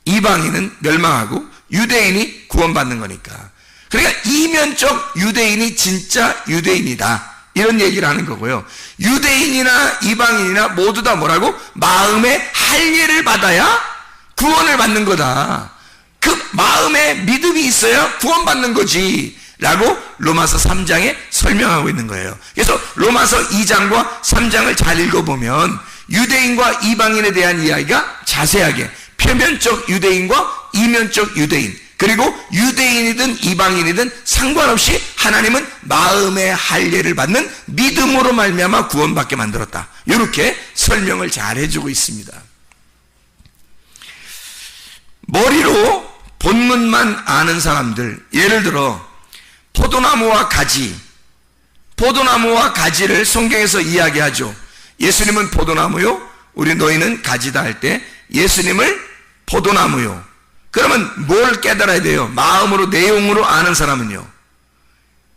이방인은 멸망하고 유대인이 구원받는 거니까. 그러니까 이면적 유대인이 진짜 유대인이다. 이런 얘기를 하는 거고요. 유대인이나 이방인이나 모두 다 뭐라고? 마음의 할례를 받아야 구원을 받는 거다. 그 마음에 믿음이 있어야 구원받는 거지 라고 로마서 3장에 설명하고 있는 거예요. 그래서 로마서 2장과 3장을 잘 읽어보면 유대인과 이방인에 대한 이야기가 자세하게 표면적 유대인과 이면적 유대인, 그리고 유대인이든 이방인이든 상관없이 하나님은 마음의 할례를 받는 믿음으로 말미암아 구원받게 만들었다. 이렇게 설명을 잘 해주고 있습니다. 머리로 본문만 아는 사람들, 예를 들어 포도나무와 가지를 성경에서 이야기하죠. 예수님은 포도나무요, 우리 너희는 가지다 할 때 예수님을 포도나무요. 그러면 뭘 깨달아야 돼요? 마음으로, 내용으로 아는 사람은요,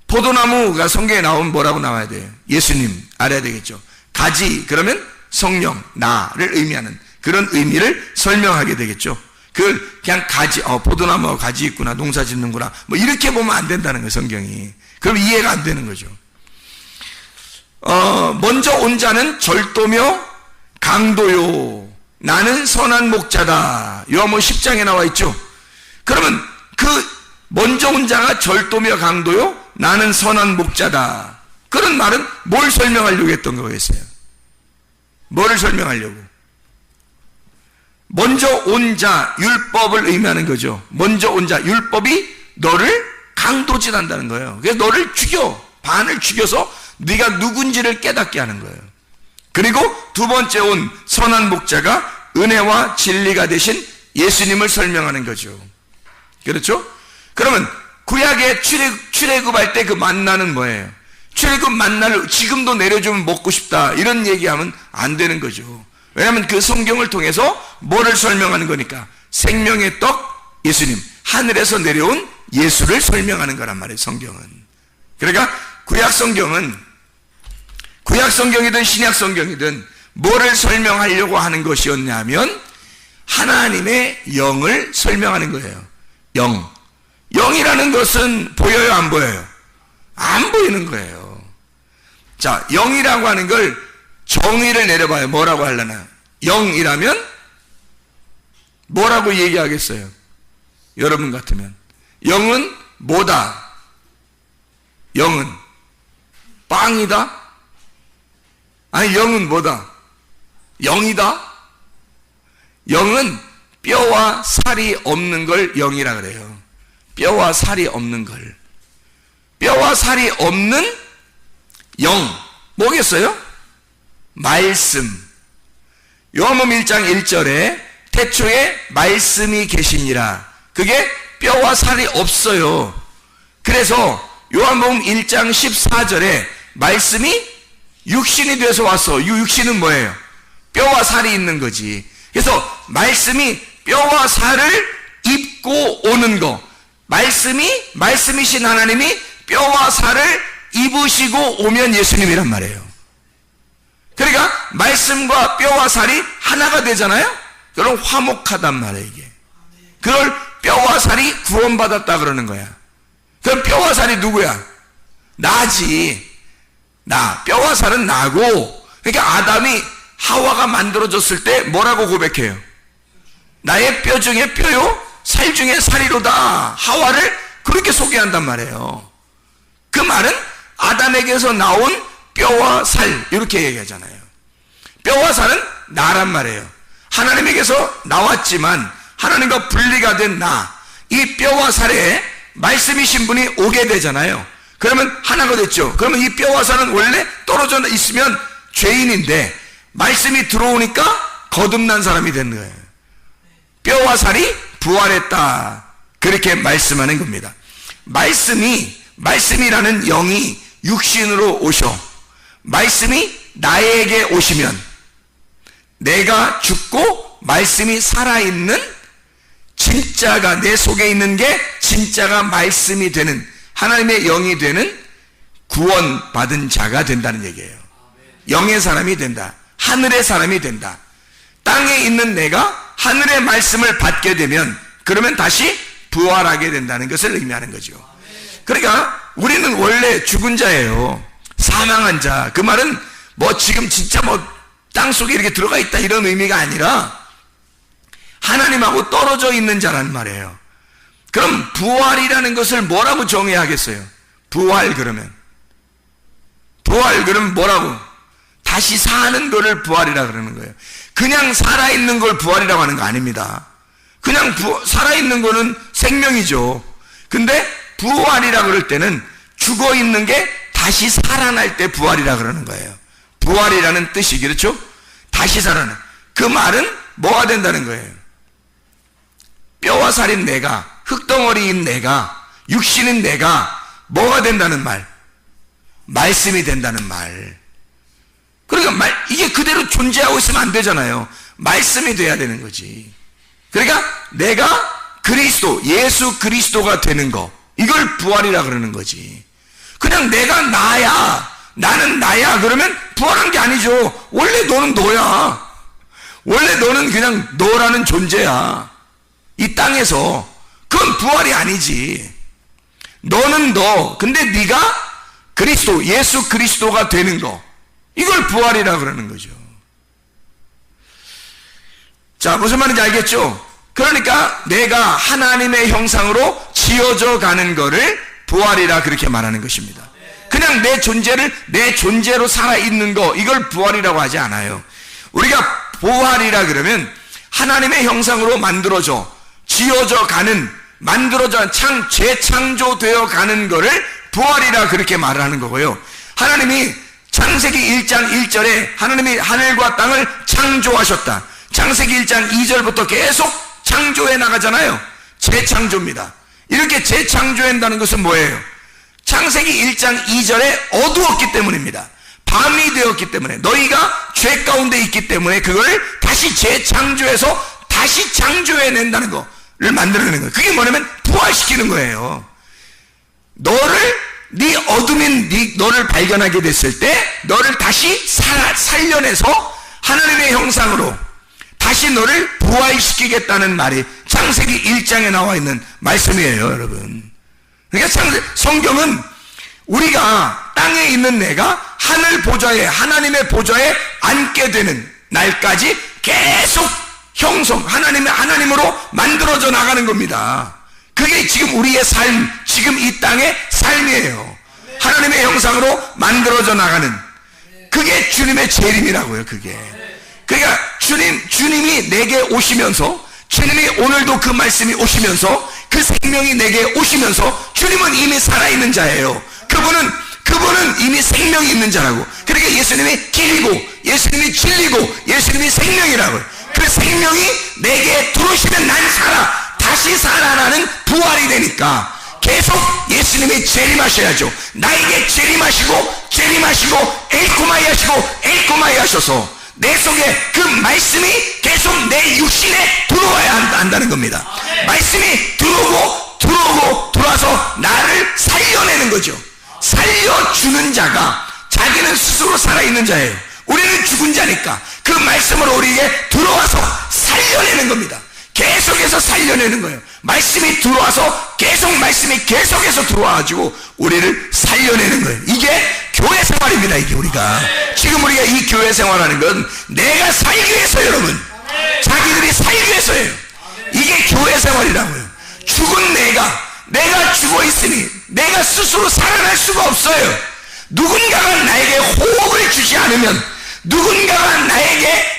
포도나무가 성경에 나오면 뭐라고 나와야 돼요? 예수님 알아야 되겠죠. 가지, 그러면 성령, 나를 의미하는 그런 의미를 설명하게 되겠죠. 그걸 그냥 가지, 포도나무가 가지 있구나, 농사 짓는구나, 뭐 이렇게 보면 안 된다는 거예요, 성경이. 그럼 이해가 안 되는 거죠. 먼저 온 자는 절도며 강도요, 나는 선한 목자다. 요한복음 10장에 나와 있죠. 그러면 그 먼저 온 자가 절도며 강도요, 나는 선한 목자다. 그런 말은 뭘 설명하려고 했던 거겠어요? 뭐를 설명하려고? 먼저 온 자, 율법을 의미하는 거죠. 먼저 온 자, 율법이 너를 강도질한다는 거예요. 그래서 너를 죽여, 반을 죽여서 네가 누군지를 깨닫게 하는 거예요. 그리고 두 번째 온 선한 목자가 은혜와 진리가 되신 예수님을 설명하는 거죠. 그렇죠? 그러면 구약의 출애굽할 때 그 만나는 뭐예요? 출애굽 만나를 지금도 내려주면 먹고 싶다, 이런 얘기하면 안 되는 거죠. 왜냐하면 그 성경을 통해서 뭐를 설명하는 거니까? 생명의 떡 예수님, 하늘에서 내려온 예수를 설명하는 거란 말이에요, 성경은. 그러니까 구약 성경이든 신약 성경이든 뭐를 설명하려고 하는 것이었냐면 하나님의 영을 설명하는 거예요. 영이라는 것은 보여요, 안 보여요? 안 보이는 거예요. 자, 영이라고 하는 걸 정의를 내려봐요. 뭐라고 하려나? 영이라면 뭐라고 얘기하겠어요? 여러분 같으면 영은 뭐다? 영은 빵이다? 아니, 영은 뭐다? 영이다? 영은 뼈와 살이 없는 걸 영이라 그래요. 뼈와 살이 없는 걸. 뼈와 살이 없는 영, 뭐겠어요? 말씀. 요한복음 1장 1절에 태초에 말씀이 계시니라. 그게 뼈와 살이 없어요. 그래서 요한복음 1장 14절에 말씀이 육신이 돼서 왔어. 이 육신은 뭐예요? 뼈와 살이 있는 거지. 그래서 말씀이 뼈와 살을 입고 오는 거, 말씀이신 하나님이 뼈와 살을 입으시고 오면 예수님이란 말이에요. 그러니까 말씀과 뼈와 살이 하나가 되잖아요. 그럼 화목하단 말이에요, 이게. 그걸 뼈와 살이 구원받았다 그러는 거야. 그럼 뼈와 살이 누구야? 나지. 나. 뼈와 살은 나고. 그러니까 아담이 하와가 만들어졌을 때 뭐라고 고백해요? 나의 뼈 중에 뼈요, 살 중에 살이로다. 하와를 그렇게 소개한단 말이에요. 그 말은 아담에게서 나온 뼈와 살, 이렇게 얘기하잖아요. 뼈와 살은 나란 말이에요. 하나님에게서 나왔지만 하나님과 분리가 된 나, 이 뼈와 살에 말씀이신 분이 오게 되잖아요. 그러면 하나가 됐죠. 그러면 이 뼈와 살은 원래 떨어져 있으면 죄인인데 말씀이 들어오니까 거듭난 사람이 된 거예요. 뼈와 살이 부활했다. 그렇게 말씀하는 겁니다. 말씀이라는 영이 육신으로 오셔. 말씀이 나에게 오시면 내가 죽고 말씀이 살아있는 진짜가 내 속에 있는 게 진짜가 말씀이 되는 하나님의 영이 되는 구원받은 자가 된다는 얘기예요. 영의 사람이 된다. 하늘의 사람이 된다. 땅에 있는 내가 하늘의 말씀을 받게 되면 그러면 다시 부활하게 된다는 것을 의미하는 거죠. 그러니까 우리는 원래 죽은 자예요. 사망한 자. 그 말은 뭐 지금 진짜 뭐 땅속에 이렇게 들어가 있다 이런 의미가 아니라 하나님하고 떨어져 있는 자라는 말이에요. 그럼 부활이라는 것을 뭐라고 정해야 하겠어요? 부활 그러면 뭐라고? 다시 사는 거를 부활이라 그러는 거예요. 그냥 살아있는 걸 부활이라고 하는 거 아닙니다. 그냥 살아있는 거는 생명이죠. 근데 부활이라 그럴 때는 죽어있는 게 다시 살아날 때 부활이라 그러는 거예요. 부활이라는 뜻이 그렇죠? 다시 살아나. 그 말은 뭐가 된다는 거예요? 뼈와 살인 내가, 흙덩어리인 내가, 육신인 내가 뭐가 된다는 말? 말씀이 된다는 말. 그러니까 이게 그대로 존재하고 있으면 안 되잖아요. 말씀이 돼야 되는 거지. 그러니까 내가 그리스도, 예수 그리스도가 되는 거, 이걸 부활이라 그러는 거지. 그냥 내가 나야, 나는 나야 그러면 부활한 게 아니죠. 원래 너는 너야. 원래 너는 그냥 너라는 존재야. 이 땅에서. 그건 부활이 아니지. 너는 너. 근데 네가 그리스도, 예수 그리스도가 되는 거, 이걸 부활이라 그러는 거죠. 자, 무슨 말인지 알겠죠? 그러니까 내가 하나님의 형상으로 지어져 가는 거를 부활이라 그렇게 말하는 것입니다. 그냥 내 존재를 내 존재로 살아있는 거, 이걸 부활이라고 하지 않아요. 우리가 부활이라 그러면 하나님의 형상으로 만들어져 지어져 가는, 만들어져 재창조되어 가는 거를 부활이라 그렇게 말하는 거고요. 하나님이 창세기 1장 1절에 하나님이 하늘과 땅을 창조하셨다. 창세기 1장 2절부터 계속 창조해 나가잖아요. 재창조입니다. 이렇게 재창조한다는 것은 뭐예요? 창세기 1장 2절에 어두웠기 때문입니다. 밤이 되었기 때문에, 너희가 죄 가운데 있기 때문에 그걸 다시 재창조해서 다시 창조해낸다는 거를 만들어내는 거예요. 그게 뭐냐면 부활시키는 거예요. 네 어둠인 너를 발견하게 됐을 때 너를 다시 살려내서 하나님의 형상으로 다시 너를 부활시키겠다는 말이 창세기 1장에 나와 있는 말씀이에요, 여러분. 그러니까 성경은 우리가 땅에 있는 내가 하늘 보좌에, 하나님의 보좌에 앉게 되는 날까지 계속 하나님으로 만들어져 나가는 겁니다. 그게 지금 우리의 삶, 지금 이 땅의 삶이에요. 하나님의 형상으로 만들어져 나가는, 그게 주님의 재림이라고요. 그게. 그러니까 주님이 내게 오시면서, 주님이 오늘도 그 말씀이 오시면서, 그 생명이 내게 오시면서, 주님은 이미 살아있는 자예요. 그분은 이미 생명이 있는 자라고. 그러니까 예수님이 길이고, 예수님이 진리고, 예수님이 생명이라고요. 그 생명이 내게 들어오시면 난 다시 살아나는 부활이 되니까 계속 예수님이 재림하셔야죠. 나에게 재림하시고 엘코마이 하셔서 내 속에 그 말씀이 계속 내 육신에 들어와야 한다는 겁니다. 말씀이 들어와서 나를 살려내는 거죠. 살려주는 자가 자기는 스스로 살아있는 자예요. 우리는 죽은 자니까 그 말씀으로 우리에게 들어와서 살려내는 겁니다. 계속해서 살려내는 거예요. 말씀이 들어와서 말씀이 계속해서 들어와가지고 우리를 살려내는 거예요. 이게 교회 생활입니다. 이게 지금 우리가 이 교회 생활하는 건 내가 살기 위해서, 여러분. 자기들이 살기 위해서예요. 이게 교회 생활이라고요. 죽은 내가 죽어 있으니 내가 스스로 살아날 수가 없어요. 누군가가 나에게 호흡을 주지 않으면, 누군가가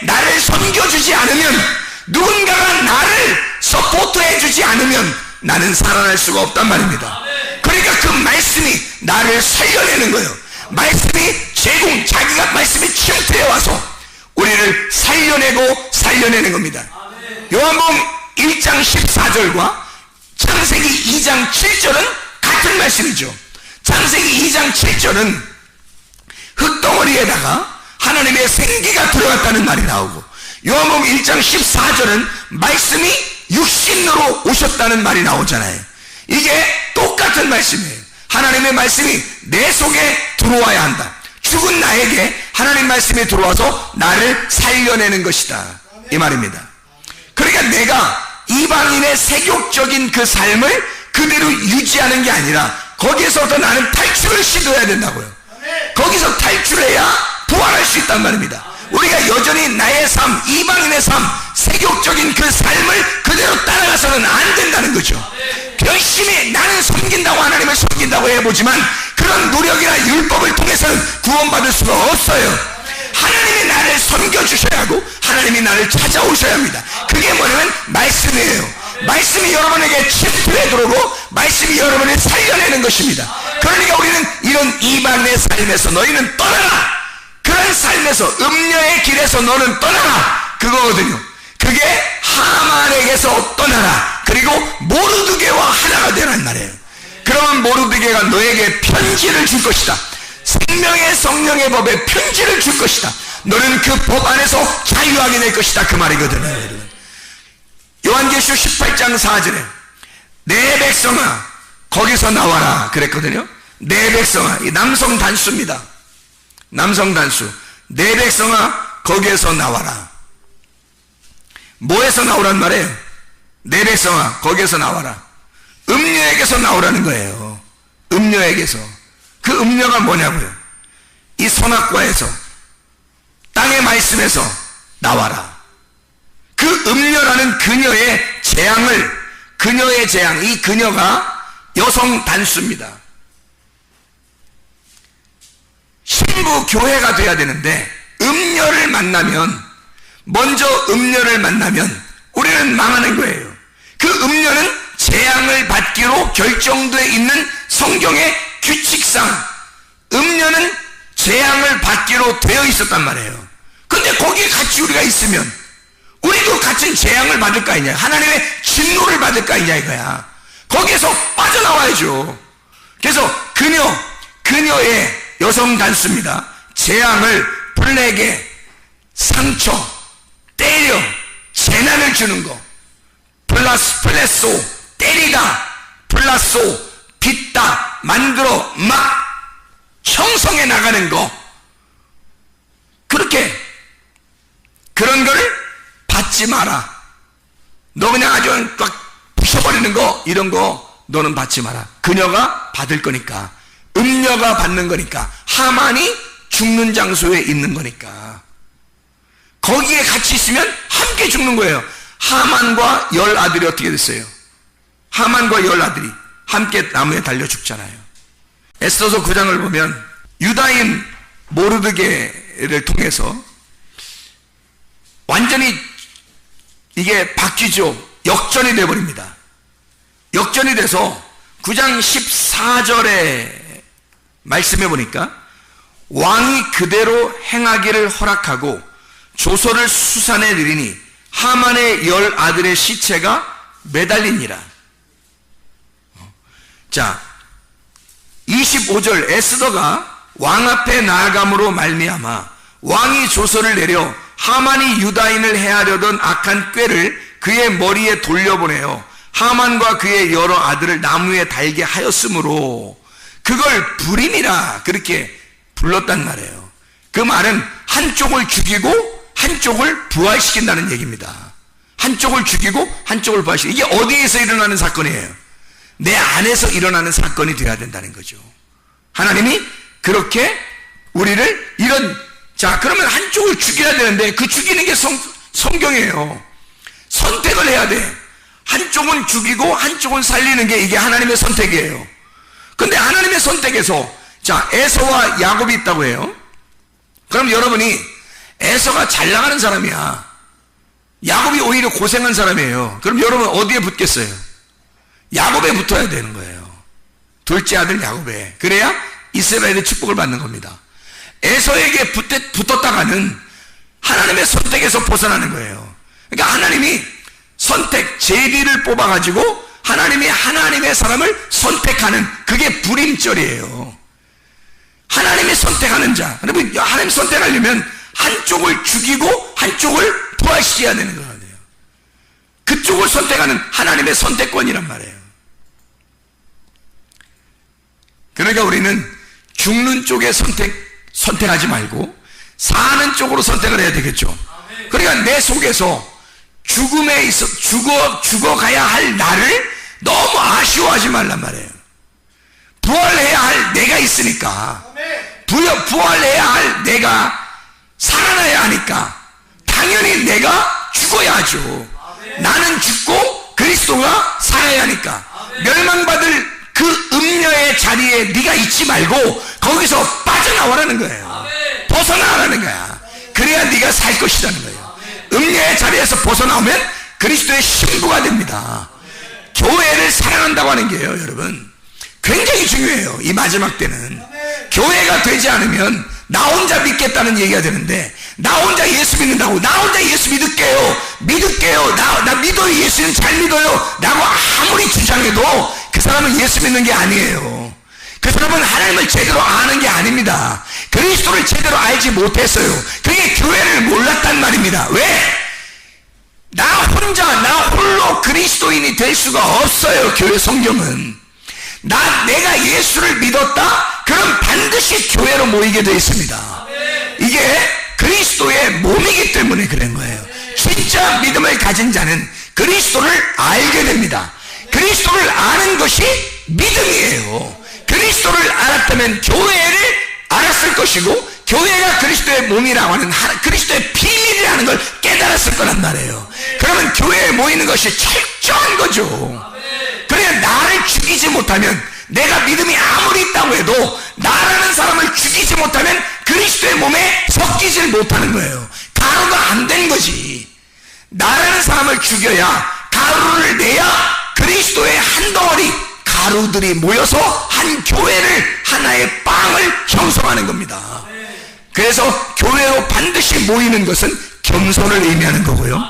나를 섬겨주지 않으면, 누군가가 나를 서포트해 주지 않으면 나는 살아날 수가 없단 말입니다. 그러니까 그 말씀이 나를 살려내는 거예요. 말씀이 자기가 말씀이 침투해 와서 우리를 살려내는 겁니다. 요한복음 1장 14절과 창세기 2장 7절은 같은 말씀이죠. 창세기 2장 7절은 흙덩어리에다가 하나님의 생기가 들어갔다는 말이 나오고, 요한복음 1장 14절은 말씀이 육신으로 오셨다는 말이 나오잖아요. 이게 똑같은 말씀이에요. 하나님의 말씀이 내 속에 들어와야 한다. 죽은 나에게 하나님 말씀이 들어와서 나를 살려내는 것이다, 이 말입니다. 그러니까 내가 이방인의 세욕적인 그 삶을 그대로 유지하는 게 아니라 거기에서부터 나는 탈출을 시도해야 된다고요. 거기서 탈출해야 부활할 수 있단 말입니다. 우리가 여전히 나의 삶, 이방인의 삶, 세욕적인 그 삶을 그대로 따라가서는 안 된다는 거죠. 열심히 나는 섬긴다고 하나님을 섬긴다고 해보지만 그런 노력이나 율법을 통해서는 구원받을 수가 없어요. 하나님이 나를 섬겨주셔야 하고 하나님이 나를 찾아오셔야 합니다. 그게 뭐냐면 말씀이에요. 말씀이 여러분에게 침투해 들어오고 말씀이 여러분을 살려내는 것입니다. 그러니까 우리는 이런 이방의 삶에서 너희는 떠나라, 그런 삶에서 음녀의 길에서 너는 떠나라, 그거거든요. 그게 하만에게서 떠나라, 그리고 모르드게와 하나가 되란 말이에요. 그러면 모르드게가 너에게 편지를 줄 것이다. 생명의 성령의 법에 편지를 줄 것이다. 너는 그 법 안에서 자유하게 될 것이다, 그 말이거든요. 요한계시록 18장 4절에 내 백성아 거기서 나와라 그랬거든요. 내 백성아, 이 남성 단수입니다. 남성 단수. 내 백성아 거기에서 나와라. 뭐에서 나오란 말이에요? 내 백성아 거기에서 나와라. 음녀에게서 나오라는 거예요. 음녀에게서. 그 음녀가 뭐냐고요? 이 선악과에서, 땅의 말씀에서 나와라. 그 음녀라는 그녀의 재앙, 이 그녀가 여성 단수입니다. 신부 교회가 돼야 되는데 음녀를 만나면, 먼저 음녀를 만나면 우리는 망하는 거예요. 그 음녀는 재앙을 받기로 결정되어 있는 성경의 규칙상 음녀는 재앙을 받기로 되어 있었단 말이에요. 근데 거기에 같이 우리가 있으면 우리도 같은 재앙을 받을 거 아니냐, 하나님의 진노를 받을 거 아니냐 이거야. 거기에서 빠져나와야죠. 그래서 그녀의 여성 단수입니다. 재앙을, 플레게, 상처, 때려, 재난을 주는 거, 플레소, 때리다, 플라소, 빚다, 만들어 막 형성해 나가는 거, 그렇게 그런 거를 받지 마라. 너 그냥 아주 막 부셔버리는 거, 이런 거 너는 받지 마라. 그녀가 받을 거니까, 음녀가 받는 거니까, 하만이 죽는 장소에 있는 거니까 거기에 같이 있으면 함께 죽는 거예요. 하만과 10아들이 어떻게 됐어요? 하만과 10아들이 함께 나무에 달려 죽잖아요. 에스더서 9장을 보면 유다인 모르드게를 통해서 완전히 이게 바뀌죠. 역전이 되어버립니다. 역전이 돼서 9장 14절에 말씀해 보니까 왕이 그대로 행하기를 허락하고 조서를 수산에 들이니 하만의 10아들의 시체가 매달리니라. 자, 25절 에스더가 왕 앞에 나아감으로 말미암아 왕이 조서를 내려 하만이 유다인을 해하려던 악한 꾀를 그의 머리에 돌려보내어 하만과 그의 여러 아들을 나무에 달게 하였으므로 그걸 불임이라 그렇게 불렀단 말이에요. 그 말은 한쪽을 죽이고 한쪽을 부활시킨다는 얘기입니다. 한쪽을 죽이고 한쪽을 부활시키고, 이게 어디에서 일어나는 사건이에요? 내 안에서 일어나는 사건이 되어야 된다는 거죠. 하나님이 그렇게 우리를 자, 그러면 한쪽을 죽여야 되는데 그 죽이는 게 성경이에요. 선택을 해야 돼. 한쪽은 죽이고 한쪽은 살리는 게 이게 하나님의 선택이에요. 근데 하나님의 선택에서, 자, 에서와 야곱이 있다고 해요. 그럼 여러분이 에서가 잘 나가는 사람이야, 야곱이 오히려 고생한 사람이에요. 그럼 여러분 어디에 붙겠어요? 야곱에 붙어야 되는 거예요. 둘째 아들 야곱에. 그래야 이스라엘의 축복을 받는 겁니다. 에서에게 붙었다가는 하나님의 선택에서 벗어나는 거예요. 그러니까 하나님이 선택, 제비를 뽑아가지고 하나님이 하나님의 사람을 선택하는, 그게 불임절이에요. 하나님이 선택하는 자. 여러분, 하나님 선택하려면 한쪽을 죽이고 한쪽을 부활시켜야 되는 거예요. 그쪽을 선택하는 하나님의 선택권이란 말이에요. 그러니까 우리는 죽는 쪽에 선택하지 말고 사는 쪽으로 선택을 해야 되겠죠. 그러니까 내 속에서 죽음에 있어 죽어가야 할 나를 너무 아쉬워하지 말란 말이에요. 부활해야 할 내가 있으니까, 부활해야 할 내가 살아나야 하니까 당연히 내가 죽어야 하죠. 나는 죽고 그리스도가 살아야 하니까 멸망받을 그 음녀의 자리에 네가 있지 말고 거기서 빠져나와라는 거예요. 벗어나라는 거야. 그래야 네가 살 것이라는 거예요. 음녀의 자리에서 벗어나오면 그리스도의 신부가 됩니다. 교회를 사랑한다고 하는 게요, 여러분, 굉장히 중요해요. 이 마지막 때는 교회가 되지 않으면 나 혼자 믿겠다는 얘기가 되는데, 나 혼자 예수 믿는다고, 나 혼자 예수 믿을게요, 나 믿어요, 예수는 잘 믿어요 라고 아무리 주장해도 그 사람은 예수 믿는 게 아니에요. 그 사람은 하나님을 제대로 아는 게 아닙니다. 그리스도를 제대로 알지 못했어요. 그게 교회를 몰랐단 말입니다. 왜? 나 홀로 그리스도인이 될 수가 없어요. 교회 성경은 내가 예수를 믿었다? 그럼 반드시 교회로 모이게 되어 있습니다. 이게 그리스도의 몸이기 때문에 그런 거예요. 진짜 믿음을 가진 자는 그리스도를 알게 됩니다. 그리스도를 아는 것이 믿음이에요. 그리스도를 알았다면 교회를 알았을 것이고, 교회가 그리스도의 몸이라고 하는 그리스도의 비밀이라는 걸 깨달았을 거란 말이에요. 그러면 교회에 모이는 것이 철저한 거죠. 그러니까 나를 죽이지 못하면, 내가 믿음이 아무리 있다고 해도 나라는 사람을 죽이지 못하면 그리스도의 몸에 섞이질 못하는 거예요. 가루가 안 된 거지. 나라는 사람을 죽여야, 가루를 내야 그리스도의 한 덩어리 가루들이 모여서 한 교회를, 하나의 빵을 형성하는 겁니다. 그래서 교회로 반드시 모이는 것은 겸손을 의미하는 거고요.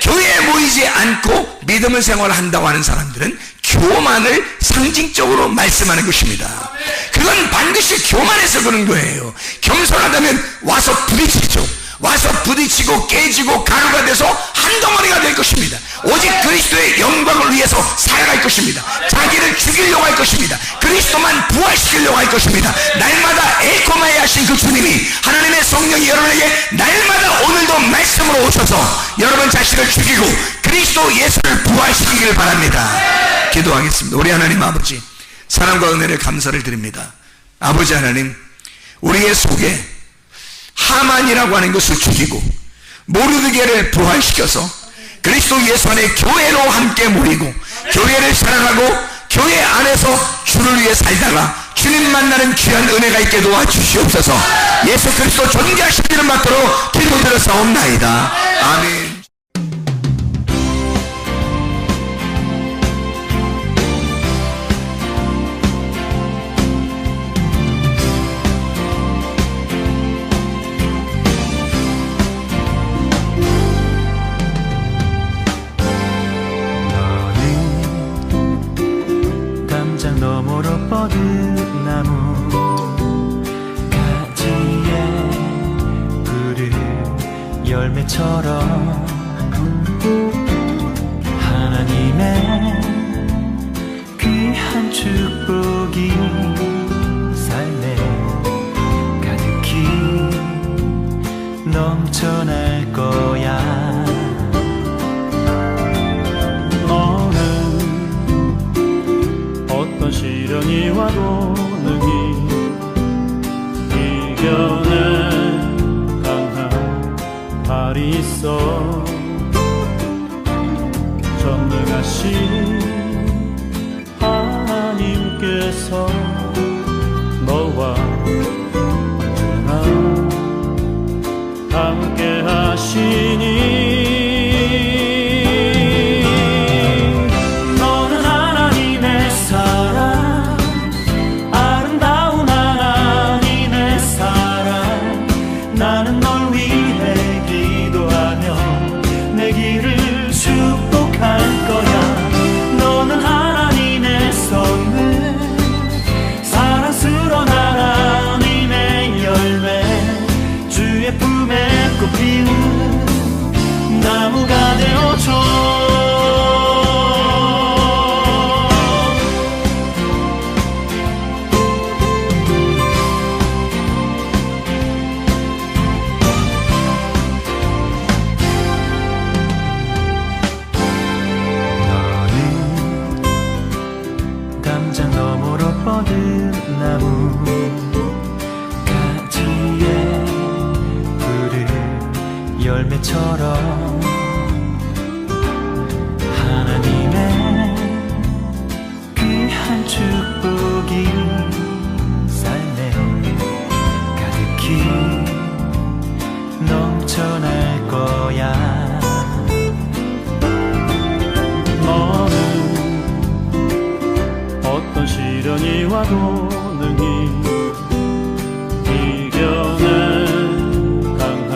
교회에 모이지 않고 믿음을 생활한다고 하는 사람들은 교만을 상징적으로 말씀하는 것입니다. 그건 반드시 교만해서 그런 거예요. 겸손하다면 와서 부딪히죠. 와서 부딪히고 깨지고 가루가 돼서 한 덩어리가 될 것입니다. 오직 그리스도의 영광을 위해서 살아갈 것입니다. 자기를 죽이려고 할 것입니다. 그리스도만 부활시키려고 할 것입니다. 날마다 에코마에 하신 그 주님이, 하나님의 성령이 여러분에게 날마다 오늘도 말씀으로 오셔서 여러분 자신을 죽이고 그리스도 예수를 부활시키기를 바랍니다. 기도하겠습니다. 우리 하나님 아버지, 사랑과 은혜를 감사를 드립니다. 아버지 하나님, 우리의 속에 하만이라고 하는 것을 죽이고 모르드게를 부활시켜서 그리스도 예수 안에 교회로 함께 모이고 교회를 사랑하고 교회 안에서 주를 위해 살다가 주님 만나는 귀한 은혜가 있게 도와주시옵소서. 예수 그리스도 존귀하시기를 받도록 기도드렸사옵나이다. 아멘. 너머로 뻗은 나무 가지에 푸른 열매처럼 하나님의 귀한 축복이 삶에 가득히 넘쳐날 거야. 어떤 시련이 와도 능히 이겨낼 강한 발이 있어. 전능하신 하나님께서 너와 언제나 함께 하시니 나는 널 위해 기도하며 내 길을 축복할 거야. 너는 하나님의 선물, 사랑스러운 하나님의 열매, 주의 품에 꽃 피운 나무가 되어줘. 담장 너머로 뻗은 나무 가지에 푸른 열매처럼 하나님의 귀한 축복이 삶에 가득히 넘쳐날 거야. 너는 어떤 시련이 와도 능히 이겨낼 강한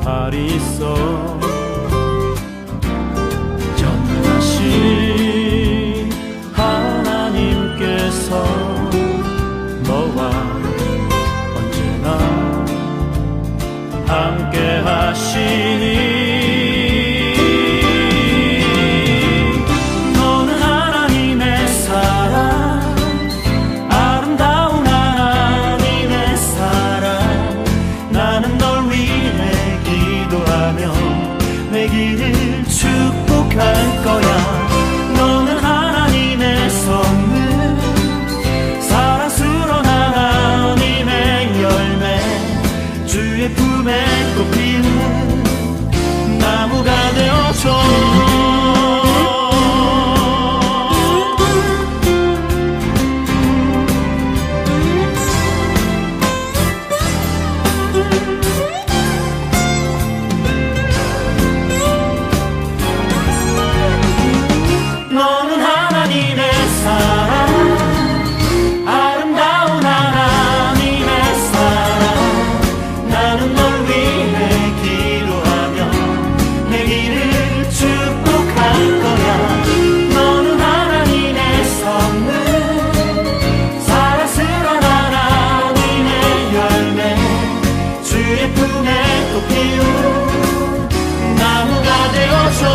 발이 있어. 전능하신 하나님께서 너와 언제나 함께 하시니 내 길을 축복할 거야. 너는 하나님의 선물, 사랑스러운 하나님의 열매, 주의 품에 꽃 피는 나무가 되어줘. 너는 하나님의 사랑, 아름다운 하나님의 사랑. 나는 널 위해 기도하며 내 길을 축복할 거야. 너는 하나님의 선물, 사랑스러운 하나님의 열매, 주의 품에 꽃 피운 나무가 되어줘.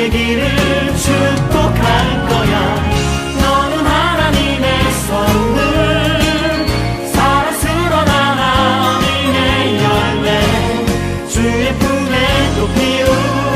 길을 축복할 거야. 너는 하나님의 선물, 사랑스러운 하나님의 열매, 주의 품에 꽃 피운